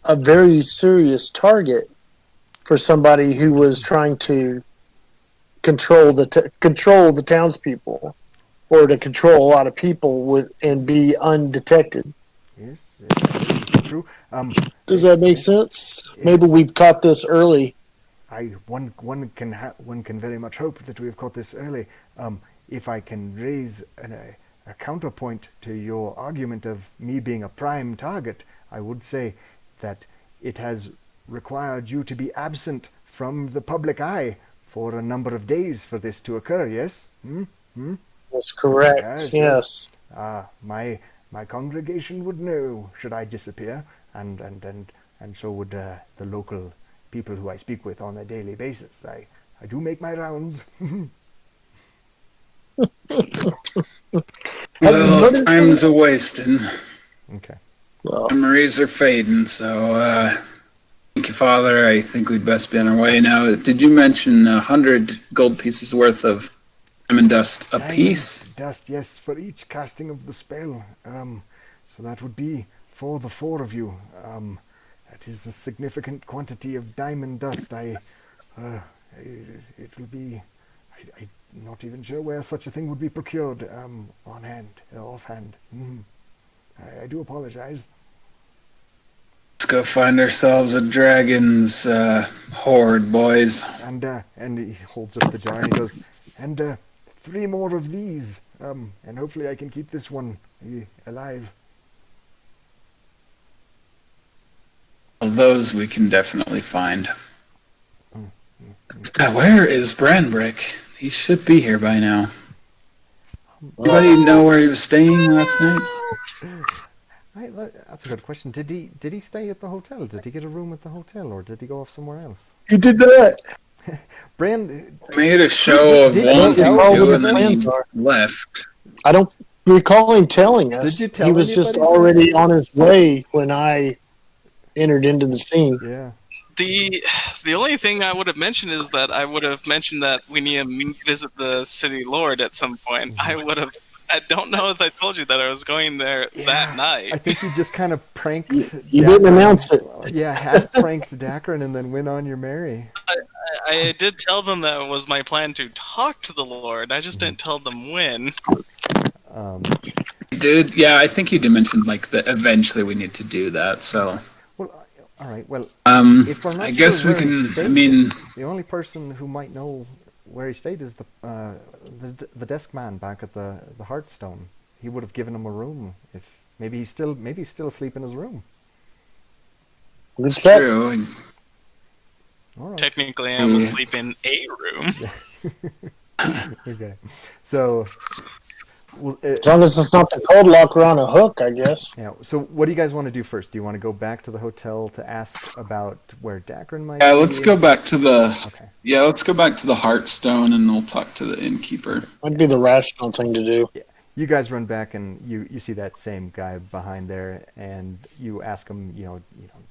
a very serious target for somebody who was trying to control the townspeople, or to control a lot of people and be undetected. Yes, it's true. Does that make sense? Maybe we've caught this early. One can very much hope that we have caught this early. If I can raise a counterpoint to your argument of me being a prime target, I would say that it has required you to be absent from the public eye for a number of days for this to occur. Yes. That's correct. Yes. My congregation would know should I disappear, and so would the local people who I speak with on a daily basis. I do make my rounds. Well, time's a wasting. Okay. Well, Memories are fading, so thank you, Father. I think we'd best be on our way now. Did you mention 100 gold pieces worth of diamond dust apiece? Diamond dust, yes, for each casting of the spell. So that would be for the four of you. That is a significant quantity of diamond dust. It will be. I'm not even sure where such a thing would be procured. Offhand. I do apologize. Let's go find ourselves a dragon's horde, boys. And he holds up the jar and he goes, and 3 more of these. And hopefully I can keep this one alive. Well, those we can definitely find. Where is Branbrek? He should be here by now. Anybody know where he was staying last night? That's a good question. Did he stay at the hotel? Did he get a room at the hotel, or did he go off somewhere else? he did that. Brand, Made a show of Did you wanting tell to, him and then the he plans are? left. I don't recall him telling us. Did you tell he was just anybody? already on his way when I entered into the scene. yeah. The only thing I would have mentioned is that I would have mentioned that we need to visit the city lord at some point. I would have. I don't know if I told you that I was going there that night. I think you just kind of pranked. You didn't announce it. Yeah, half pranked Dakren and then went on your merry. I did tell them that it was my plan to talk to the Lord. I just didn't tell them when. Dude, yeah, I think you did mention like that eventually we need to do that. So, Well, all right. Well, if we're I not sure guess we where he can. I stayed, mean, the only person who might know where he stayed is the desk man back at the Heartstone. He would have given him a room. If maybe he's still asleep in his room. Good it's check. true. And All right. Technically, I'm asleep in a room. Okay. So, well, As long as it's not the code locker on a hook, I guess. yeah. So, what do you guys want to do first? Do you want to go back to the hotel to ask about where Dakren might yeah, be? let's go back to the. Okay. Yeah, let's go back to the Heartstone, and we'll talk to the innkeeper. That'd be the rational thing to do. Yeah. You guys run back and you see that same guy behind there, and you ask him,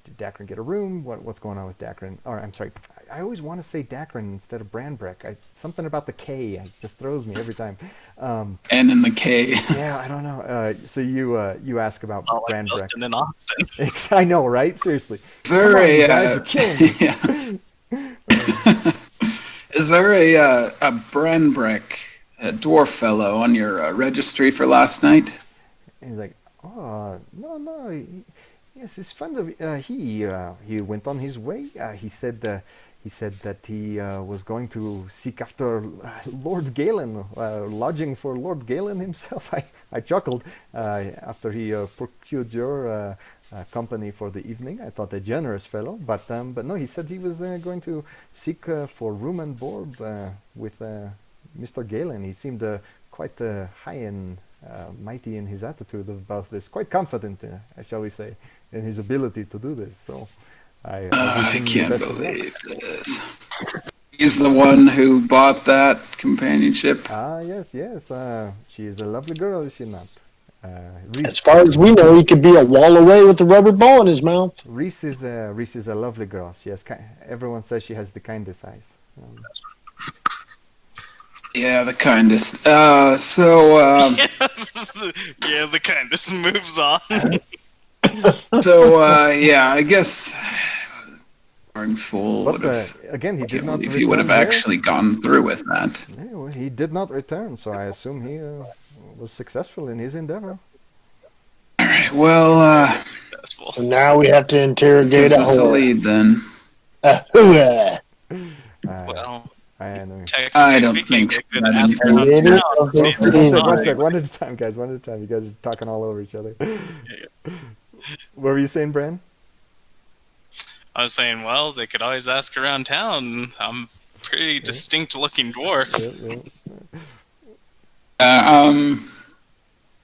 did Dakren get a room? What's going on with Dakren? Or I'm sorry, I always want to say Dakren instead of Branbrek. Something about the K it just throws me every time. N and the K. Yeah, I don't know. So you ask about Like Branbrek. Dustin and Austin. I know, right? Seriously. Is there Come on, a you guys are killing me. yeah. Is there a Branbrek, a dwarf fellow, on your registry for last night? And he's like, oh, no. Yes, his friend of he went on his way. He said that he was going to seek after Lord Galen, lodging for Lord Galen himself. I chuckled after he procured your company for the evening. I thought a generous fellow, but no, he said he was going to seek for room and board with Mr. Galen. He seemed quite high and mighty in his attitude about this, quite confident, shall we say, in his ability to do this. So I wish him the can't best of luck. believe this. He's the one who bought that companionship. Ah, yes. She is a lovely girl, is she not? As far as we know, he could be a wall away with a rubber ball in his mouth. Reese is a lovely girl. She has everyone says she has the kindest eyes. Yeah, the kindest. Yeah, the kindest moves on. Yeah, I guess. Darn fool. But again, he did not If return. he would have here. actually gone through with that. Yeah, well, he did not return, so I assume he was successful in his endeavor. Well, Successful. So now we have to interrogate gives a us a whore. lead then. Well, I know. technically I don't speaking, think so. they could ask It around is town a and see if good there's idea. One time. sec, one at a time, guys. One at a time. You guys are talking all over each other. What were you saying, Bran? I was saying, well, they could always ask around town. I'm a pretty distinct-looking dwarf.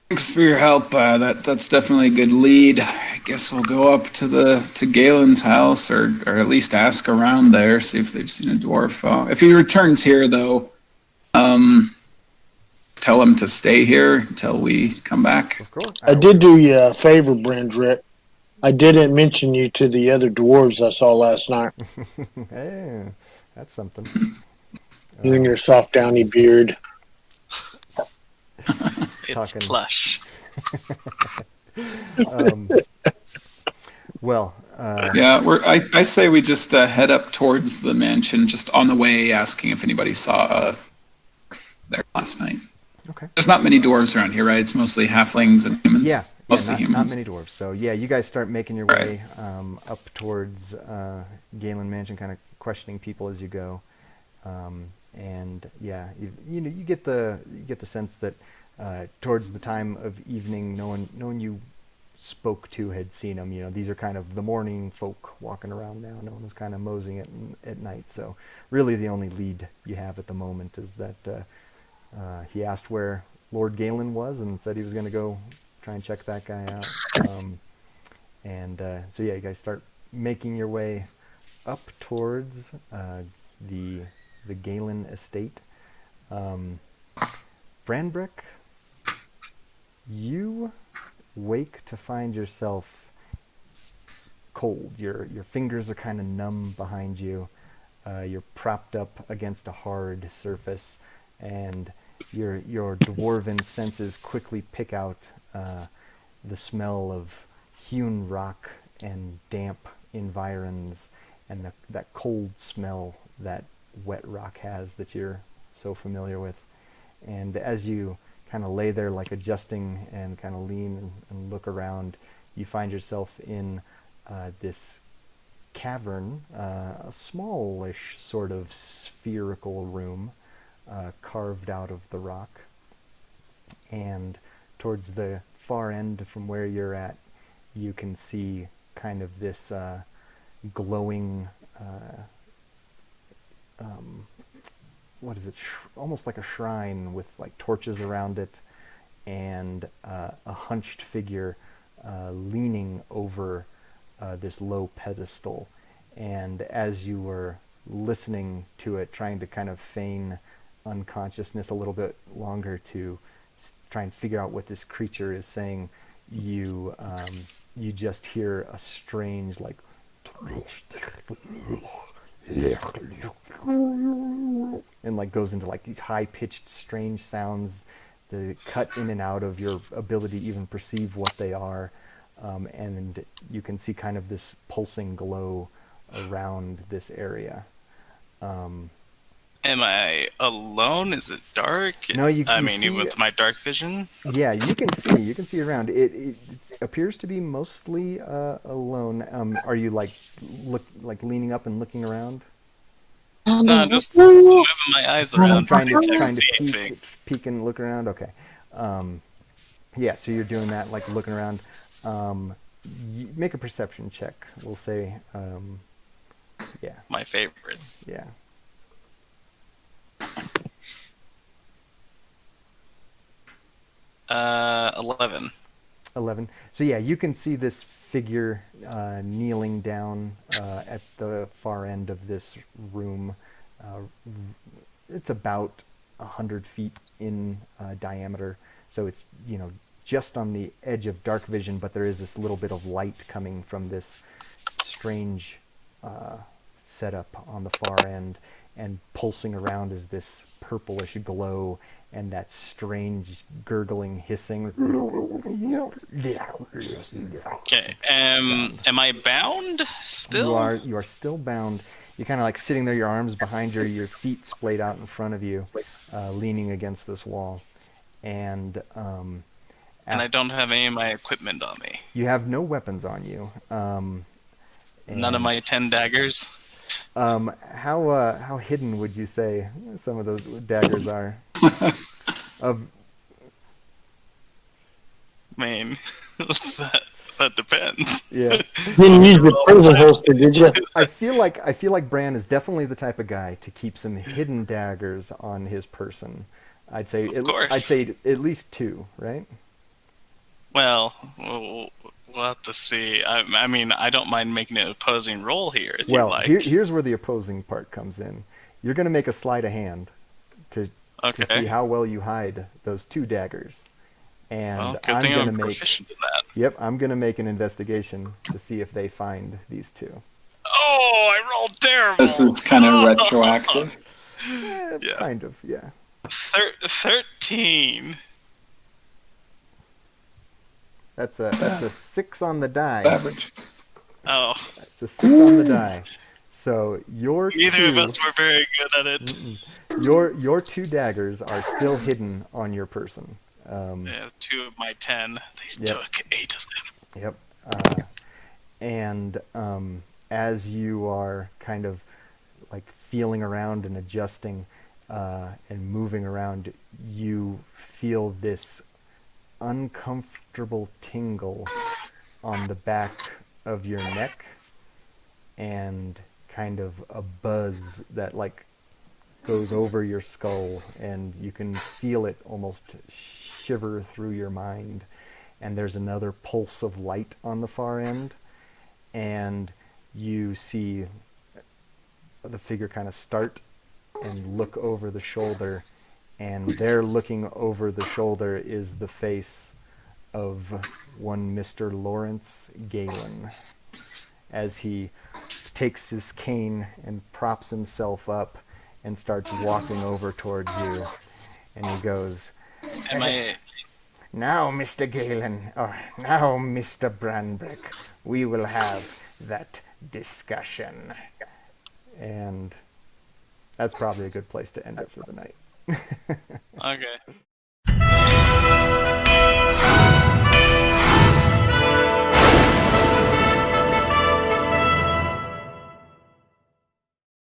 Thanks for your help. That's definitely a good lead. I guess we'll go up to Galen's house, or at least ask around there, see if they've seen a dwarf. If he returns here, though, tell him to stay here until we come back. Of course. I did do you a favor, Branbrek. I didn't mention you to the other dwarves I saw last night. Hey, that's something. You and your soft downy beard. It's Talking. plush. Well, Yeah, I say we just head up towards the mansion, just on the way, asking if anybody saw there last night. okay. There's not many dwarves around here, right? It's mostly halflings and humans. Yeah, mostly not humans. many dwarves. So yeah, you guys start making your way up towards Galen Mansion, kind of questioning people as you go, and yeah, you get the sense that towards the time of evening, no one you spoke to had seen them. These are kind of the morning folk walking around now. No one was kind of moseying it at night. So really, the only lead you have at the moment is that he asked where Lord Galen was and said he was going to go try and check that guy out. So yeah, you guys start making your way up towards the Galen estate. Branbrek, you wake to find yourself cold. Your fingers are kind of numb behind you. You're propped up against a hard surface, and your dwarven senses quickly pick out the smell of hewn rock and damp environs, and that cold smell that wet rock has that you're so familiar with. And as you kind of lay there like adjusting and kind of lean and look around, you find yourself in this cavern, a smallish sort of spherical room carved out of the rock. And towards the far end from where you're at, you can see kind of this glowing, what is it, almost like a shrine with like torches around it, and a hunched figure leaning over this low pedestal. And as you were listening to it, trying to kind of feign unconsciousness a little bit longer to try and figure out what this creature is saying, you just hear a strange like and like goes into like these high-pitched strange sounds that cut in and out of your ability to even perceive what they are, and you can see kind of this pulsing glow around this area. Am I alone? Is it dark? No, you mean, see, with my dark vision? yeah, you can see around. It appears to be mostly alone. Are you like leaning up and looking around? No, I'm just moving my eyes around. Trying to see if I can see anything. peek and look around. Okay. Yeah, so you're doing that, like looking around. Make a perception check. We'll say, yeah. My favorite. Yeah. 11. 11. So yeah, you can see this figure kneeling down at the far end of this room. It's about 100 feet in diameter, so it's, you know, just on the edge of dark vision, but there is this little bit of light coming from this strange setup on the far end, and pulsing around is this purplish glow and that strange gurgling hissing. Okay. Am I bound still? You are still bound. You're kind of like sitting there, your arms behind your feet splayed out in front of you, leaning against this wall. And I don't have any of my equipment on me. you have no weapons on you. None of my 10 daggers? How hidden would you say some of those daggers are? I mean, that depends. Yeah. Didn't use the prison holster, did you? I feel like Bran is definitely the type of guy to keep some hidden daggers on his person. I'd say at least 2, right? Well, we'll have to see. I mean, I don't mind making an opposing roll here if you like. Here's where the opposing part comes in. You're going to make a sleight of hand to see how well you hide those 2 daggers. And good thing I'm proficient in that. Yep, I'm going to make an investigation to see if they find these 2. Oh, I rolled terrible. This is kind of retroactive. Yeah. Kind of, yeah. 13. That's a 6 on the die. Average. Oh. It's a 6 on the die. So neither of us were very good at it. Your 2 daggers are still hidden on your person. Yeah, 2 of my 10. They took 8 of them. Yep. And as you are kind of like feeling around and adjusting and moving around, you feel this uncomfortable tingle on the back of your neck, and kind of a buzz that like goes over your skull, and you can feel it almost shiver through your mind. And there's another pulse of light on the far end, and you see the figure kind of start and look over the shoulder, and there looking over the shoulder is the face of one Mr. Lawrence Galen, as he takes his cane and props himself up and starts walking over towards you. And he goes, "Now, Mr. Galen, or now, Mr. Branbrek, we will have that discussion." And that's probably a good place to end it for the night. Okay.